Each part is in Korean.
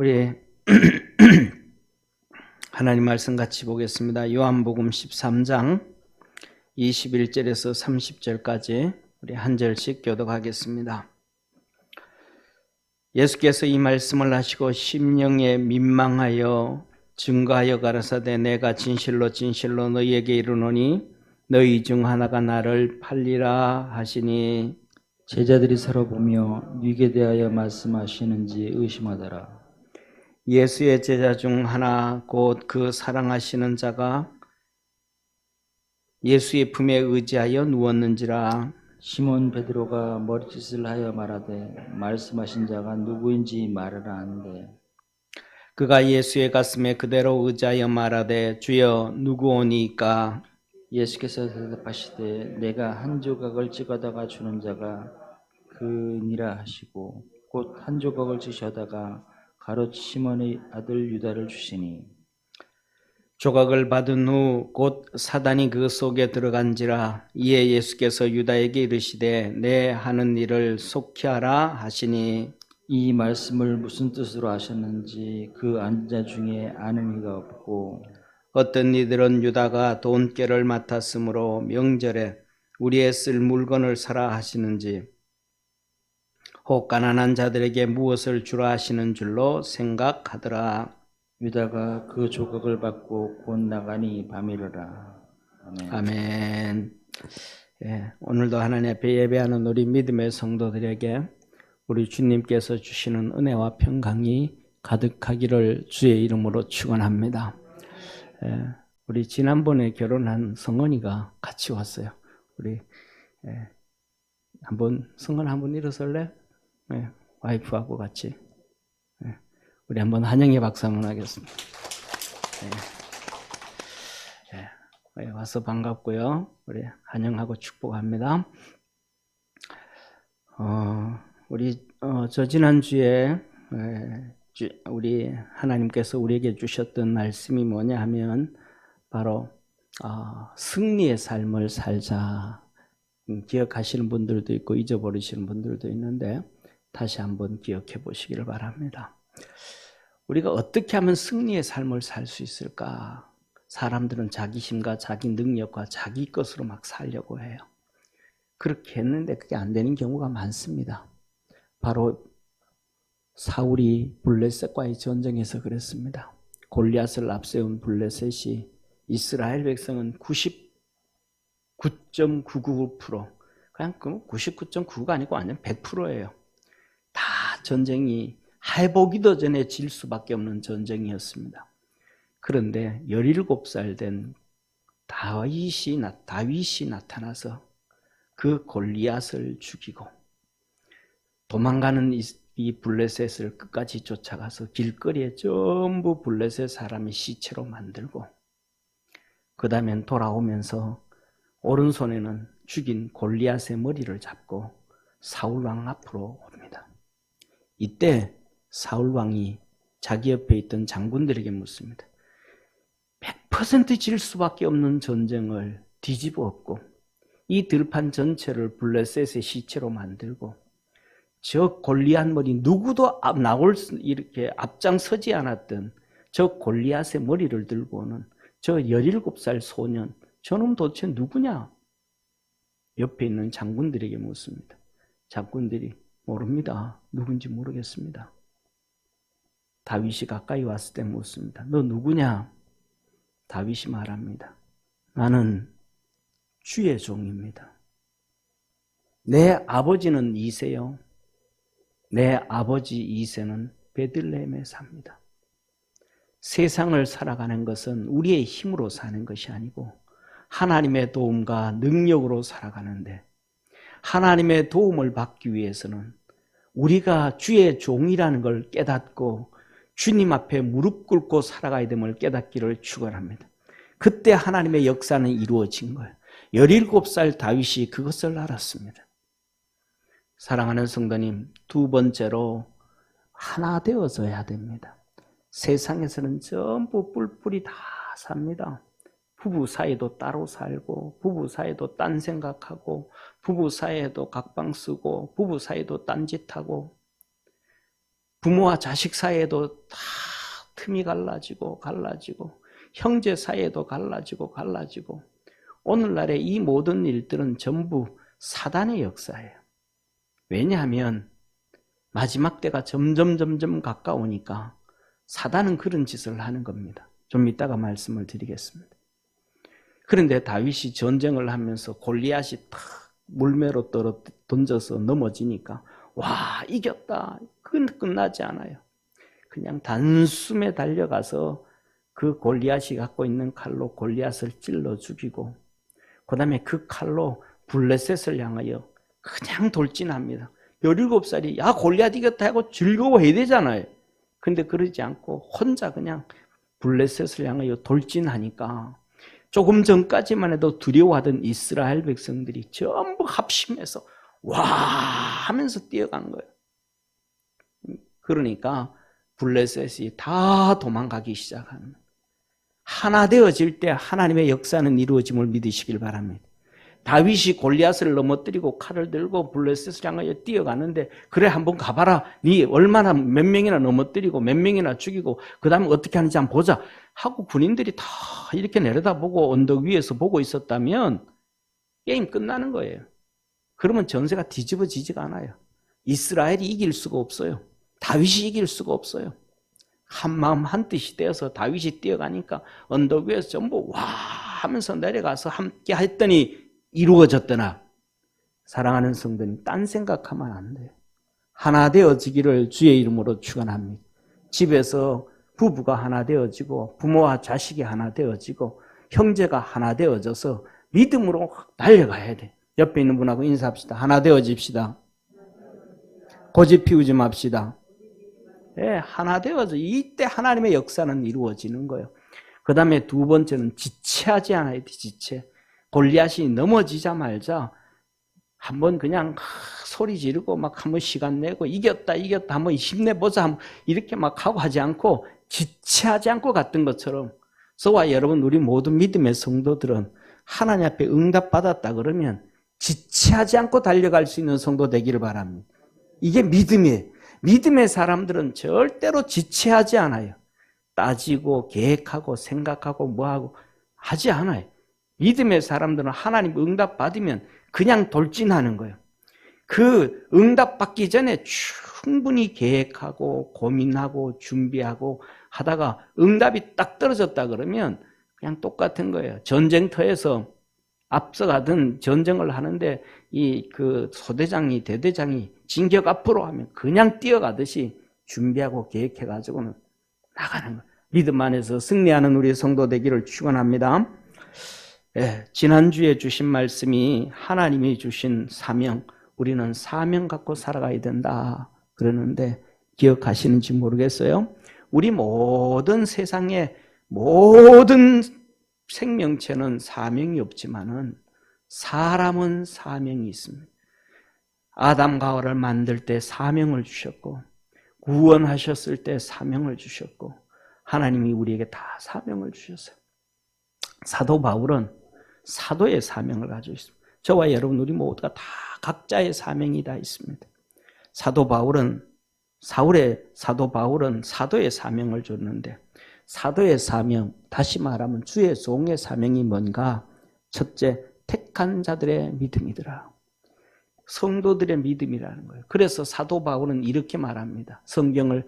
우리 하나님 말씀 같이 보겠습니다. 요한복음 13장 21절에서 30절까지 우리 한 절씩 교독하겠습니다. 예수께서 이 말씀을 하시고 심령에 민망하여 증거하여 가라사대 내가 진실로 진실로 너희에게 이르노니 너희 중 하나가 나를 팔리라 하시니 제자들이 서로 보며 누구에 대하여 말씀하시는지 의심하더라. 예수의 제자 중 하나 곧 그 사랑하시는 자가 예수의 품에 의지하여 누웠는지라. 시몬 베드로가 머리짓을 하여 말하되 말씀하신 자가 누구인지 말을 하는데 그가 예수의 가슴에 그대로 의지하여 말하되 주여 누구오니까. 예수께서 대답하시되 내가 한 조각을 찍어다가 주는 자가 그니라 하시고 곧 한 조각을 주셔다가 가롯 시몬의 아들 유다를 주시니 조각을 받은 후 곧 사단이 그 속에 들어간지라. 이에 예수께서 유다에게 이르시되 내 하는 일을 속히 하라 하시니 이 말씀을 무슨 뜻으로 하셨는지 그 앉은 자 중에 아는 이가 없고 어떤 이들은 유다가 돈깨를 맡았으므로 명절에 우리의 쓸 물건을 사라 하시는지 혹 가난한 자들에게 무엇을 주라 하시는 줄로 생각하더라. 유다가 그 조각을 받고 곧 나가니 밤이르라. 아멘. 아멘. 예, 오늘도 하나님 앞에 예배하는 우리 믿음의 성도들에게 우리 주님께서 주시는 은혜와 평강이 가득하기를 주의 이름으로 축원합니다. 예, 우리 지난번에 결혼한 성은이가 같이 왔어요. 우리 한번 성은 한번 일어설래? 예, 와이프하고 같이. 예, 우리 한번 한영의 박수 한번 하겠습니다. 와서 반갑고요. 우리 한영하고 축복합니다. 우리 저 지난주에 우리 하나님께서 우리에게 주셨던 말씀이 뭐냐 하면 바로 승리의 삶을 살자. 기억하시는 분들도 있고 잊어버리시는 분들도 있는데 다시 한번 기억해 보시기를 바랍니다. 우리가 어떻게 하면 승리의 삶을 살 수 있을까? 사람들은 자기 힘과 자기 능력과 자기 것으로 막 살려고 해요. 그렇게 했는데 그게 안 되는 경우가 많습니다. 바로 사울이 블레셋과의 전쟁에서 그랬습니다. 골리앗을 앞세운 블레셋이 이스라엘 백성은 99.99% 그냥 99.99가 아니고 완전 100%예요. 다 전쟁이 해보기도 전에 질 수밖에 없는 전쟁이었습니다. 그런데 17살 된 다윗이 나타나서 그 골리앗을 죽이고 도망가는 이 블레셋을 끝까지 쫓아가서 길거리에 전부 블레셋 사람이 시체로 만들고 그 다음엔 돌아오면서 오른손에는 죽인 골리앗의 머리를 잡고 사울왕 앞으로 옵니다. 이때 사울왕이 자기 옆에 있던 장군들에게 묻습니다. 100% 질 수밖에 없는 전쟁을 뒤집어 엎고 이 들판 전체를 블레셋의 시체로 만들고 저 골리앗 머리 누구도 이렇게 앞장서지 않았던 저 골리앗의 머리를 들고 오는 저 17살 소년 저놈 도대체 누구냐? 옆에 있는 장군들에게 묻습니다. 장군들이 모릅니다. 누군지 모르겠습니다. 다윗이 가까이 왔을 때 묻습니다. 너 누구냐? 다윗이 말합니다. 나는 주의 종입니다. 내 아버지는 이새요. 내 아버지 이새는 베들레헴에 삽니다. 세상을 살아가는 것은 우리의 힘으로 사는 것이 아니고 하나님의 도움과 능력으로 살아가는데 하나님의 도움을 받기 위해서는 우리가 주의 종이라는 걸 깨닫고 주님 앞에 무릎 꿇고 살아가야 됨을 깨닫기를 축원합니다. 그때 하나님의 역사는 이루어진 거예요. 17살 다윗이 그것을 알았습니다. 사랑하는 성도님, 두 번째로 하나 되어져야 됩니다. 세상에서는 전부 뿔뿔이 다 삽니다. 부부 사이도 따로 살고 부부 사이도 딴 생각하고 부부 사이에도 각방 쓰고 부부 사이도 딴짓하고 부모와 자식 사이에도 다 틈이 갈라지고 형제 사이에도 갈라지고 오늘날의 이 모든 일들은 전부 사단의 역사예요. 왜냐하면 마지막 때가 점점 가까우니까 사단은 그런 짓을 하는 겁니다. 좀 이따가 말씀을 드리겠습니다. 그런데 다윗이 전쟁을 하면서 골리앗이 탁 물매로 던져서 넘어지니까 와, 이겼다. 그건 끝나지 않아요. 그냥 단숨에 달려가서 그 골리앗이 갖고 있는 칼로 골리앗을 찔러 죽이고 그 다음에 그 칼로 블레셋을 향하여 그냥 돌진합니다. 17살이 야 골리앗 이겼다 하고 즐거워해야 되잖아요. 근데 그러지 않고 혼자 그냥 블레셋을 향하여 돌진하니까 조금 전까지만 해도 두려워하던 이스라엘 백성들이 전부 합심해서 와 하면서 뛰어간 거예요. 그러니까 블레셋이 다 도망가기 시작하는 거예요. 하나 되어질 때 하나님의 역사는 이루어짐을 믿으시길 바랍니다. 다윗이 골리앗을 넘어뜨리고 칼을 들고 블레셋을 향하여 뛰어가는데 그래 한번 가봐라. 네 얼마나 몇 명이나 넘어뜨리고 몇 명이나 죽이고 그 다음에 어떻게 하는지 한번 보자 하고 군인들이 다 이렇게 내려다보고 언덕 위에서 보고 있었다면 게임 끝나는 거예요. 그러면 전세가 뒤집어지지가 않아요. 이스라엘이 이길 수가 없어요. 다윗이 이길 수가 없어요. 한마음 한뜻이 되어서 다윗이 뛰어가니까 언덕 위에서 전부 와 하면서 내려가서 함께 했더니 이루어졌더나 사랑하는 성도님 딴 생각하면 안 돼요. 하나 되어지기를 주의 이름으로 축원합니다. 집에서 부부가 하나 되어지고 부모와 자식이 하나 되어지고 형제가 하나 되어져서 믿음으로 달려가야 돼. 옆에 있는 분하고 인사합시다. 하나 되어집시다. 고집 피우지 맙시다. 네, 하나 되어져. 이때 하나님의 역사는 이루어지는 거예요. 그 다음에 두 번째는 지체하지 않아야 돼. 지체. 골리앗이 넘어지자마자 한번 그냥 소리 지르고 막 한번 시간 내고 이겼다 한번 힘내보자 한번 이렇게 막 하고 하지 않고 지체하지 않고 갔던 것처럼 저와 여러분 우리 모든 믿음의 성도들은 하나님 앞에 응답받았다 그러면 지체하지 않고 달려갈 수 있는 성도 되기를 바랍니다. 이게 믿음이에요. 믿음의 사람들은 절대로 지체하지 않아요. 따지고 계획하고 생각하고 뭐하고 하지 않아요. 믿음의 사람들은 하나님 응답 받으면 그냥 돌진하는 거예요. 그 응답 받기 전에 충분히 계획하고 고민하고 준비하고 하다가 응답이 딱 떨어졌다 그러면 그냥 똑같은 거예요. 전쟁터에서 앞서가든 전쟁을 하는데 그 소대장이 대대장이 진격 앞으로 하면 그냥 뛰어가듯이 준비하고 계획해가지고는 나가는 거예요. 믿음 안에서 승리하는 우리 성도 되기를 축원합니다. 네, 지난주에 주신 말씀이 하나님이 주신 사명, 우리는 사명 갖고 살아가야 된다 그러는데 기억하시는지 모르겠어요. 우리 모든 세상의 모든 생명체는 사명이 없지만은 사람은 사명이 있습니다. 아담과 하와를 만들 때 사명을 주셨고 구원하셨을 때 사명을 주셨고 하나님이 우리에게 다 사명을 주셨어요. 사도 바울은 사도의 사명을 가지고 있습니다. 저와 여러분 우리 모두가 다 각자의 사명이 다 있습니다. 사도 바울은 사도의 사명을 줬는데 사도의 사명, 다시 말하면 주의 종의 사명이 뭔가? 첫째, 택한 자들의 믿음이더라. 성도들의 믿음이라는 거예요. 그래서 사도 바울은 이렇게 말합니다. 성경을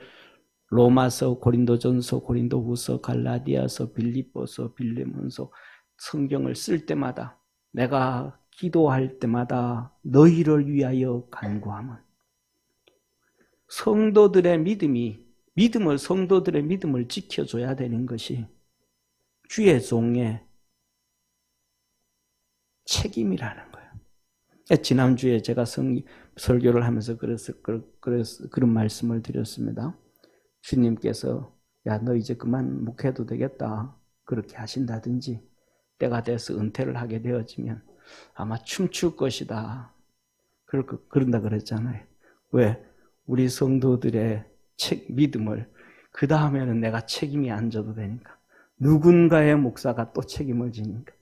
로마서, 고린도전서, 고린도후서, 갈라디아서, 빌립보서, 빌레몬서 성경을 쓸 때마다 내가 기도할 때마다 너희를 위하여 간구함은 성도들의 성도들의 믿음을 지켜줘야 되는 것이 주의 종의 책임이라는 거예요. 지난주에 제가 설교를 하면서 그런 말씀을 드렸습니다. 주님께서 야, 너 이제 그만 묵혀도 되겠다. 그렇게 하신다든지 때가 돼서 은퇴를 하게 되어지면 아마 춤출 것이다. 그런다 그랬잖아요. 왜? 우리 성도들의 믿음을 그 다음에는 내가 책임이 안 져도 되니까. 누군가의 목사가 또 책임을 지니까.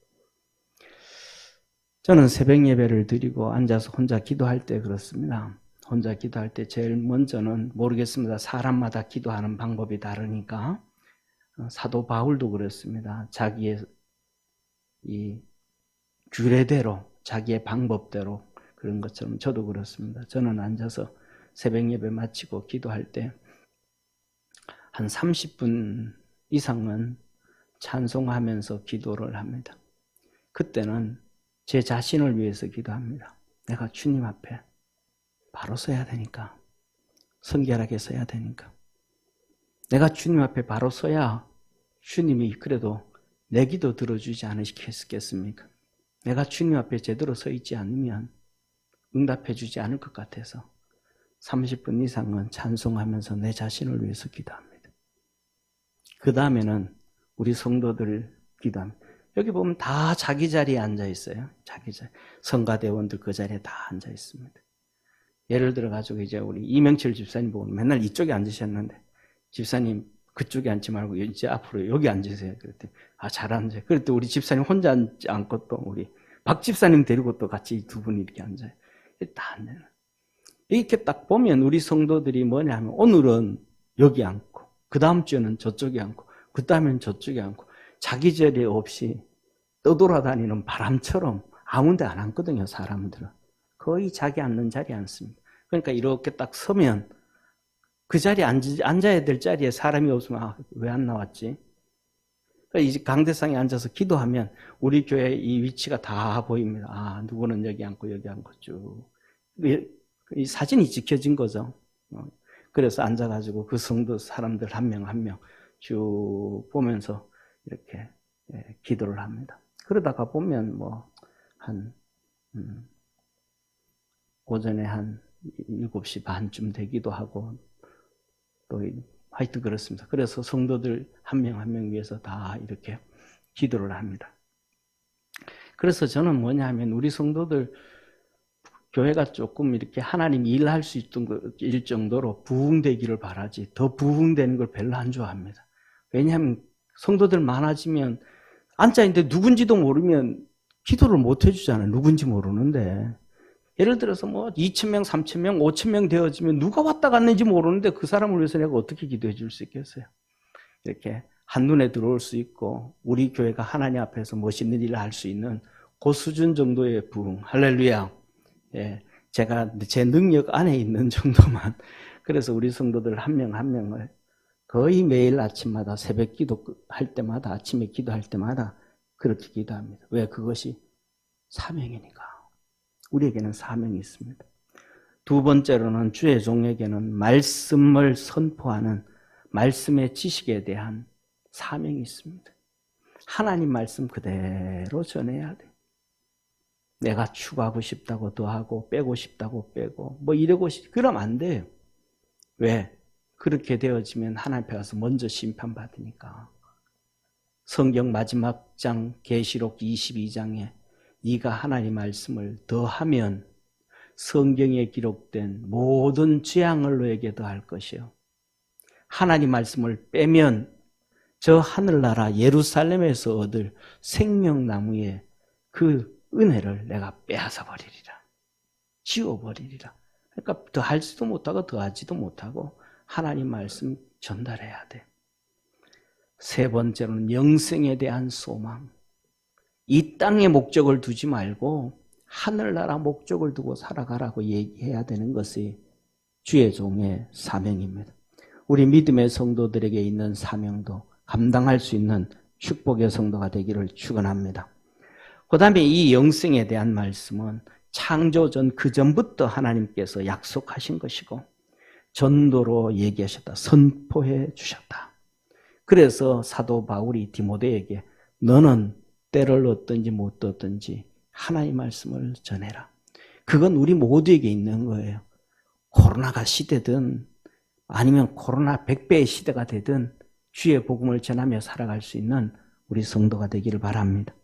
저는 새벽 예배를 드리고 앉아서 혼자 기도할 때 그렇습니다. 혼자 기도할 때 제일 먼저는 모르겠습니다. 사람마다 기도하는 방법이 다르니까 사도 바울도 그렇습니다. 자기의 이 규례대로 자기의 방법대로 그런 것처럼 저도 그렇습니다. 저는 앉아서 새벽 예배 마치고 기도할 때 한 30분 이상은 찬송하면서 기도를 합니다. 그때는 제 자신을 위해서 기도합니다. 내가 주님 앞에 바로 서야 되니까, 성결하게 서야 되니까. 내가 주님 앞에 바로 서야 주님이 그래도 내 기도 들어주지 않으시겠습니까? 내가 주님 앞에 제대로 서 있지 않으면 응답해 주지 않을 것 같아서 30분 이상은 찬송하면서 내 자신을 위해서 기도합니다. 그 다음에는 우리 성도들 기도합니다. 여기 보면 다 자기 자리에 앉아 있어요. 자기 자리. 성가대원들 그 자리에 다 앉아 있습니다. 예를 들어 가지고 이제 우리 이명철 집사님 보면 맨날 이쪽에 앉으셨는데 집사님 그쪽에 앉지 말고 이제 앞으로 여기 앉으세요. 그랬더니 잘 앉아요. 그랬더니 우리 집사님 혼자 앉지 않고 또 우리 박 집사님 데리고 또 같이 두 분이 이렇게 앉아요. 다 앉아요. 이렇게 딱 보면 우리 성도들이 뭐냐 하면 오늘은 여기 앉고 그 다음 주에는 저쪽에 앉고 그 다음에는 저쪽에 앉고 자기 자리 없이 떠돌아다니는 바람처럼 아무 데 안 앉거든요. 사람들은 거의 자기 앉는 자리에 앉습니다. 그러니까 이렇게 딱 서면 그 자리에 앉아야 될 자리에 사람이 없으면 왜 안 나왔지? 그러니까 이제 강대상에 앉아서 기도하면 우리 교회 이 위치가 다 보입니다. 누구는 여기 앉고 여기 앉고 쭉 이 사진이 찍혀진 거죠. 그래서 앉아가지고 그 성도 사람들 한 명 한 명 쭉 보면서 이렇게 기도를 합니다. 그러다가 보면 오전에 한 7시 반쯤 되기도 하고 또 하여튼 그렇습니다. 그래서 성도들 한 명 한 명 위해서 다 이렇게 기도를 합니다. 그래서 저는 뭐냐 하면 우리 성도들 교회가 조금 이렇게 하나님이 일할 수 있을 정도로 부흥되기를 바라지 더 부흥되는 걸 별로 안 좋아합니다. 왜냐하면 성도들 많아지면 앉아있는데 누군지도 모르면 기도를 못 해주잖아요. 누군지 모르는데 예를 들어서 2,000명, 3,000명, 5,000명 되어지면 누가 왔다 갔는지 모르는데 그 사람을 위해서 내가 어떻게 기도해 줄 수 있겠어요? 이렇게 한눈에 들어올 수 있고 우리 교회가 하나님 앞에서 멋있는 일을 할 수 있는 그 수준 정도의 부흥. 할렐루야. 제가 제 능력 안에 있는 정도만. 그래서 우리 성도들 한 명 한 명을 거의 매일 아침마다 새벽 기도할 때마다 아침에 기도할 때마다 그렇게 기도합니다. 왜? 그것이 사명이니까. 우리에게는 사명이 있습니다. 두 번째로는 주의 종에게는 말씀을 선포하는 말씀의 지식에 대한 사명이 있습니다. 하나님 말씀 그대로 전해야 돼. 내가 추가하고 싶다고 더하고 빼고 싶다고 빼고 이러고 그러면 안 돼요. 왜? 그렇게 되어지면 하나님 앞에 가서 먼저 심판받으니까. 성경 마지막 장 계시록 22장에 네가 하나님 말씀을 더하면 성경에 기록된 모든 재앙을 너에게 더할 것이요. 하나님 말씀을 빼면 저 하늘나라 예루살렘에서 얻을 생명나무의 그 은혜를 내가 빼앗아 버리리라. 지워버리리라. 그러니까 더할 수도 못하고 더하지도 못하고 하나님 말씀 전달해야 돼. 세 번째로는 영생에 대한 소망. 이 땅의 목적을 두지 말고 하늘나라 목적을 두고 살아가라고 얘기해야 되는 것이 주의 종의 사명입니다. 우리 믿음의 성도들에게 있는 사명도 감당할 수 있는 축복의 성도가 되기를 축원합니다. 그 다음에 이 영생에 대한 말씀은 창조전 그 전부터 하나님께서 약속하신 것이고 전도로 얘기하셨다. 선포해 주셨다. 그래서 사도 바울이 디모데에게 너는 때를 얻든지 못 얻든지 하나님의 말씀을 전해라. 그건 우리 모두에게 있는 거예요. 코로나가 시대든 아니면 코로나 100배의 시대가 되든 주의 복음을 전하며 살아갈 수 있는 우리 성도가 되기를 바랍니다.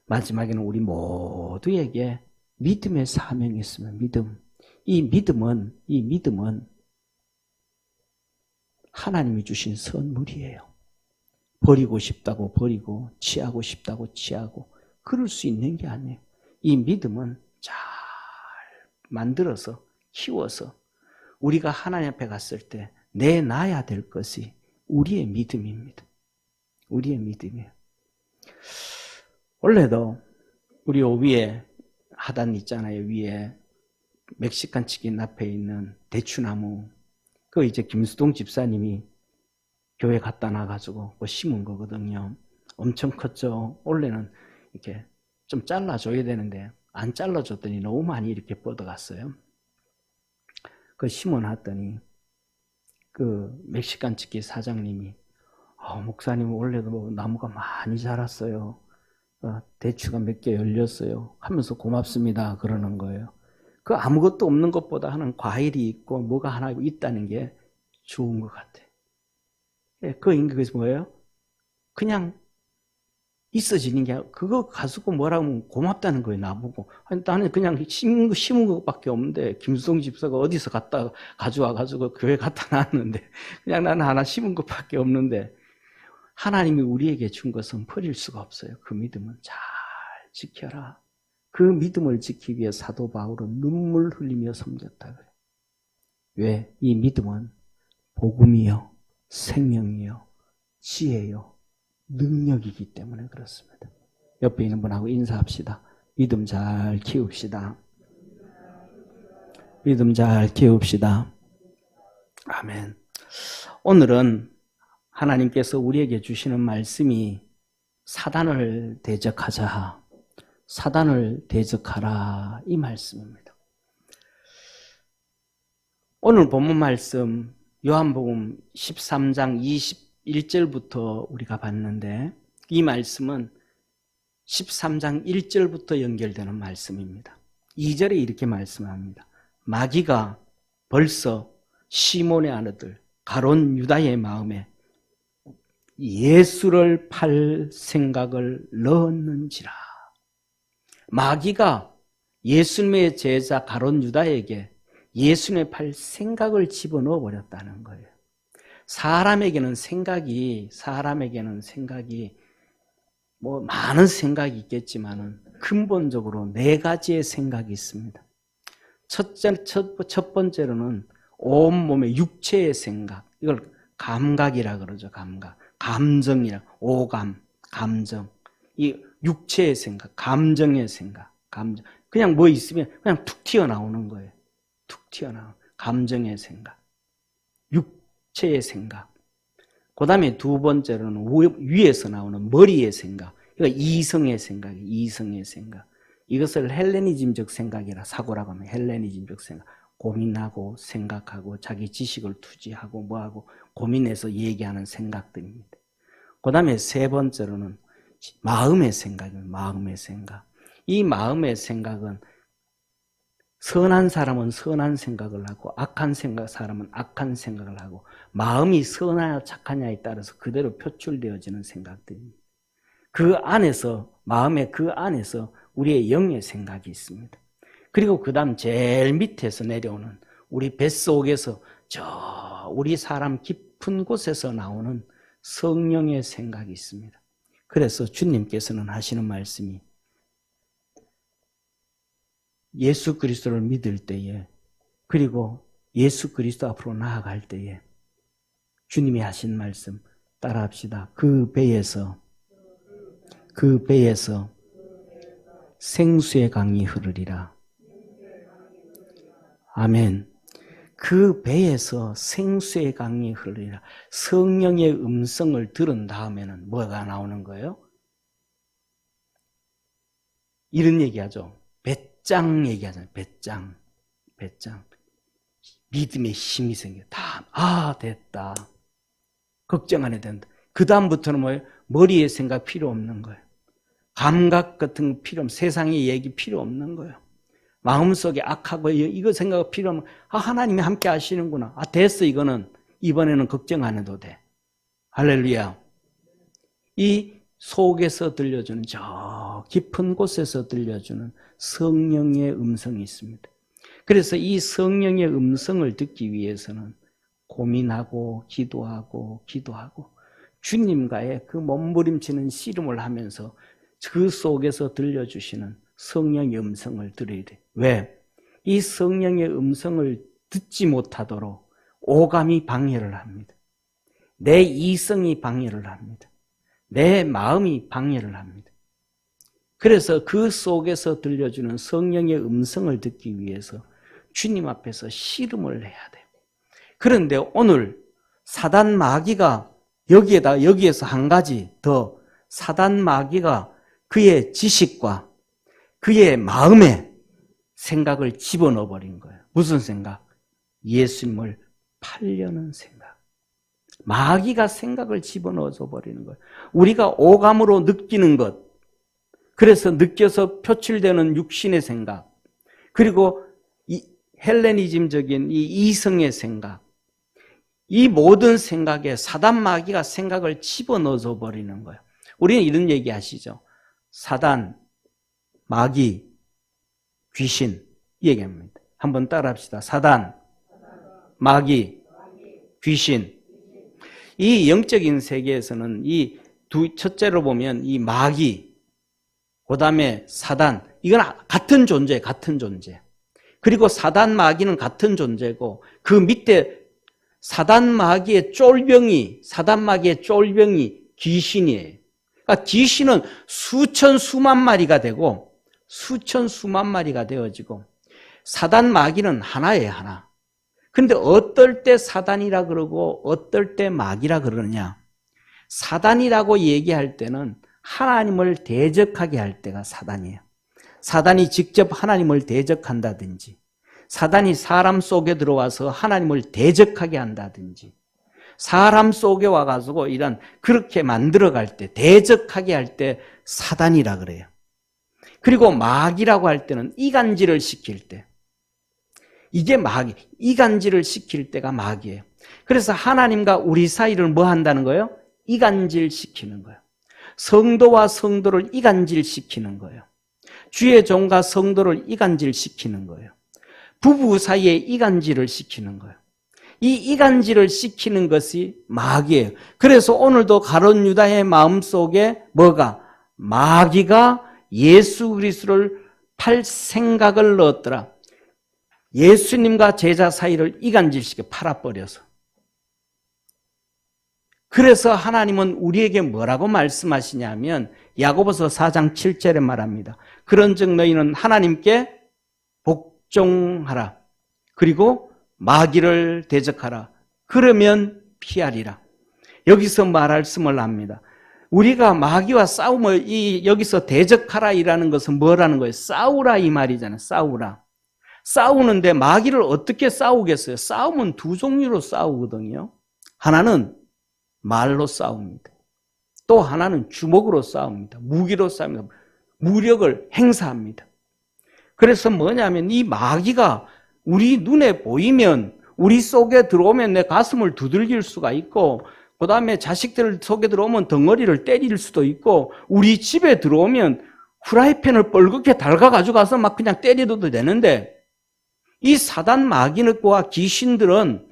마지막에는 우리 모두에게 믿음의 사명이 있으면 믿음. 이 믿음은 하나님이 주신 선물이에요. 버리고 싶다고 버리고 취하고 싶다고 취하고 그럴 수 있는 게 아니에요. 이 믿음은 잘 만들어서 키워서 우리가 하나님 앞에 갔을 때 내놔야 될 것이 우리의 믿음입니다. 우리의 믿음이에요. 원래도 우리 위에 하단 있잖아요. 위에 멕시칸 치킨 앞에 있는 대추나무. 그거 이제 김수동 집사님이 교회 갖다 놔가지고 뭐 심은 거거든요. 엄청 컸죠. 원래는 이렇게 좀 잘라줘야 되는데 안 잘라줬더니 너무 많이 이렇게 뻗어갔어요. 그 심어놨더니 그 멕시칸 치킨 사장님이 목사님 원래도 뭐 나무가 많이 자랐어요. 대추가 몇 개 열렸어요. 하면서 고맙습니다. 그러는 거예요. 그 아무것도 없는 것보다 하는 과일이 있고 뭐가 하나 있다는 게 좋은 것 같아요. 그게 뭐예요? 그냥 있어지는 게 그거 가지고 뭐라고 하면 고맙다는 거예요. 나보고. 아니, 나는 그냥 심은 것밖에 없는데 김수동 집사가 어디서 갖다 가져와가지고 교회 갖다 놨는데 그냥 나는 하나 심은 것밖에 없는데 하나님이 우리에게 준 것은 버릴 수가 없어요. 그 믿음은 잘 지켜라. 그 믿음을 지키기 위해 사도 바울은 눈물 흘리며 섬겼다 그래요. 왜? 이 믿음은 복음이요, 생명이요, 지혜요, 능력이기 때문에 그렇습니다. 옆에 있는 분하고 인사합시다. 믿음 잘 키웁시다. 믿음 잘 키웁시다. 아멘. 오늘은 하나님께서 우리에게 주시는 말씀이 사단을 대적하자, 사단을 대적하라 이 말씀입니다. 오늘 본문 말씀 요한복음 13장 21절부터 우리가 봤는데 이 말씀은 13장 1절부터 연결되는 말씀입니다. 2절에 이렇게 말씀합니다. 마귀가 벌써 시몬의 아들 가룟 유다의 마음에 예수를 팔 생각을 넣었는지라. 마귀가 예수님의 제자 가룟 유다에게 예수님의 팔 생각을 집어넣어 버렸다는 거예요. 사람에게는 생각이 뭐 많은 생각이 있겠지만은 근본적으로 네 가지의 생각이 있습니다. 첫 번째로는 온몸의 육체의 생각. 이걸 감각이라 그러죠. 감각. 감정이라. 오감, 감정. 이 육체의 생각, 감정의 생각. 감정. 그냥 뭐 있으면 그냥 툭 튀어나오는 거예요. 툭 튀어나오는 감정의 생각. 육체의 생각. 그 다음에 두 번째로는 위에서 나오는 머리의 생각. 그러니까 이성의 생각이에요. 이성의 생각. 이것을 헬레니즘적 생각이라 사고라고 하면 헬레니즘적 생각. 고민하고 생각하고 자기 지식을 투지하고 뭐하고 고민해서 얘기하는 생각들입니다. 그 다음에 세 번째로는 마음의 생각입니다. 마음의 생각. 이 마음의 생각은 선한 사람은 선한 생각을 하고 악한 사람은 악한 생각을 하고 마음이 선하냐 착하냐에 따라서 그대로 표출되어지는 생각들입니다. 그 안에서 마음의 그 안에서 우리의 영의 생각이 있습니다. 그리고 그 다음 제일 밑에서 내려오는 우리 뱃속에서 저 우리 사람 깊은 곳에서 나오는 성령의 생각이 있습니다. 그래서 주님께서는 하시는 말씀이 예수 그리스도를 믿을 때에 그리고 예수 그리스도 앞으로 나아갈 때에 주님이 하신 말씀 따라합시다. 그 배에서 생수의 강이 흐르리라. 아멘. 그 배에서 생수의 강이 흐르리라. 성령의 음성을 들은 다음에는 뭐가 나오는 거예요? 이런 얘기하죠. 배짱 얘기하잖아요. 배짱. 믿음의 힘이 생겨. 됐다. 걱정 안 해도 된다. 그 다음부터는 뭐예요? 머리의 생각 필요 없는 거예요. 감각 같은 거 필요 없는, 세상의 얘기 필요 없는 거예요. 마음속에 악하고 이거 생각 필요 없는, 하나님이 함께 하시는구나. 됐어, 이거는. 이번에는 걱정 안 해도 돼. 할렐루야. 이 속에서 들려주는, 저 깊은 곳에서 들려주는 성령의 음성이 있습니다. 그래서 이 성령의 음성을 듣기 위해서는 고민하고 기도하고 주님과의 그 몸부림치는 씨름을 하면서 그 속에서 들려주시는 성령의 음성을 들어야 돼. 왜? 이 성령의 음성을 듣지 못하도록 오감이 방해를 합니다. 내 이성이 방해를 합니다. 내 마음이 방해를 합니다. 그래서 그 속에서 들려주는 성령의 음성을 듣기 위해서 주님 앞에서 씨름을 해야 돼요. 그런데 오늘 사단 마귀가 여기에서 한 가지 더, 사단 마귀가 그의 지식과 그의 마음에 생각을 집어넣어 버린 거예요. 무슨 생각? 예수님을 팔려는 생각. 마귀가 생각을 집어넣어서 버리는 거예요. 우리가 오감으로 느끼는 것, 그래서 느껴서 표출되는 육신의 생각, 그리고 이 헬레니즘적인 이 이성의 생각, 이 모든 생각에 사단 마귀가 생각을 집어넣어서 버리는 거예요. 우리는 이런 얘기 하시죠. 사단, 마귀, 귀신, 이 얘기합니다. 한번 따라 합시다. 사단, 마귀, 귀신. 이 영적인 세계에서는 이 첫째로 보면 이 마귀, 그 다음에 사단, 이건 같은 존재. 그리고 사단, 마귀는 같은 존재고, 그 밑에 사단, 마귀의 쫄병이 귀신이에요. 그러니까 귀신은 수만 마리가 되고, 수만 마리가 되어지고, 사단, 마귀는 하나예요, 하나. 근데 어떨 때 사단이라 그러고 어떨 때 마귀라 그러느냐? 사단이라고 얘기할 때는 하나님을 대적하게 할 때가 사단이에요. 사단이 직접 하나님을 대적한다든지, 사단이 사람 속에 들어와서 하나님을 대적하게 한다든지, 사람 속에 와가지고 그렇게 만들어갈 때, 대적하게 할 때 사단이라 그래요. 그리고 마귀라고 할 때는 이간질을 시킬 때, 이게 마귀, 이간질을 시킬 때가 마귀예요. 그래서 하나님과 우리 사이를 뭐 한다는 거예요? 이간질 시키는 거예요. 성도와 성도를 이간질 시키는 거예요. 주의 종과 성도를 이간질 시키는 거예요. 부부 사이에 이간질을 시키는 거예요. 이 이간질을 시키는 것이 마귀예요. 그래서 오늘도 가룟 유다의 마음속에 뭐가? 마귀가 예수 그리스도를 팔 생각을 넣었더라. 예수님과 제자 사이를 이간질시켜 팔아버려서. 그래서 하나님은 우리에게 뭐라고 말씀하시냐면 야고보서 4장 7절에 말합니다. 그런즉 너희는 하나님께 복종하라. 그리고 마귀를 대적하라. 그러면 피하리라. 여기서 말씀을 합니다. 우리가 마귀와 싸움을 여기서 대적하라이라는 것은 뭐라는 거예요? 싸우라 이 말이잖아요. 싸우는데 마귀를 어떻게 싸우겠어요? 싸움은 두 종류로 싸우거든요. 하나는 말로 싸웁니다. 또 하나는 주먹으로 싸웁니다. 무기로 싸웁니다. 무력을 행사합니다. 그래서 뭐냐면 이 마귀가 우리 눈에 보이면, 우리 속에 들어오면 내 가슴을 두들길 수가 있고, 그 다음에 자식들 속에 들어오면 덩어리를 때릴 수도 있고, 우리 집에 들어오면 후라이팬을 뻘겋게 달가가지고 가서 막 그냥 때려도 되는데, 이 사단 마귀와 귀신들은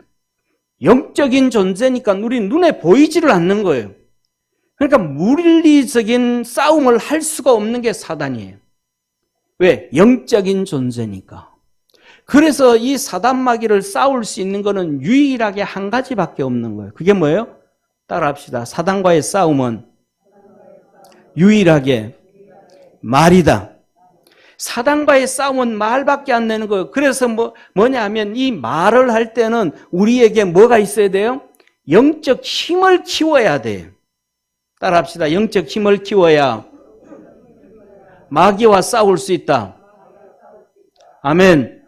영적인 존재니까 우리 눈에 보이지를 않는 거예요. 그러니까 물리적인 싸움을 할 수가 없는 게 사단이에요. 왜? 영적인 존재니까. 그래서 이 사단 마귀를 싸울 수 있는 거는 유일하게 한 가지밖에 없는 거예요. 그게 뭐예요? 따라합시다. 사단과의 싸움은 유일하게 말이다. 사단과의 싸움은 말밖에 안 되는 거예요. 그래서 뭐냐 하면 이 말을 할 때는 우리에게 뭐가 있어야 돼요? 영적 힘을 키워야 돼요. 따라합시다. 영적 힘을 키워야 마귀와 싸울 수 있다. 아멘.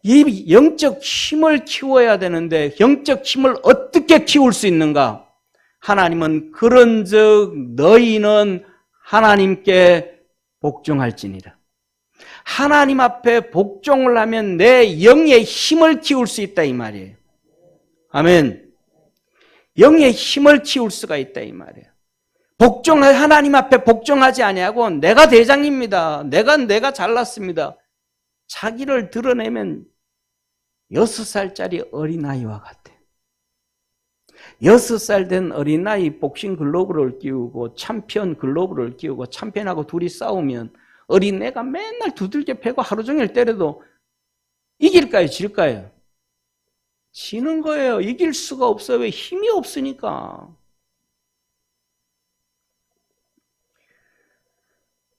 이 영적 힘을 키워야 되는데 영적 힘을 어떻게 키울 수 있는가? 하나님은 그런즉 너희는 하나님께 복종할지니라. 하나님 앞에 복종을 하면 내 영의 힘을 키울 수 있다 이 말이에요. 아멘. 영의 힘을 키울 수가 있다 이 말이에요. 하나님 앞에 복종하지 아니하고 내가 대장입니다. 내가 잘났습니다. 자기를 드러내면 6살짜리 어린아이와 같아요. 6살 된 어린아이 복싱 글러브를 끼우고 챔피언 글러브를 끼우고 챔피언하고 둘이 싸우면 어린애가 맨날 두들겨 패고 하루 종일 때려도 이길까요? 질까요? 지는 거예요. 이길 수가 없어요. 왜? 힘이 없으니까.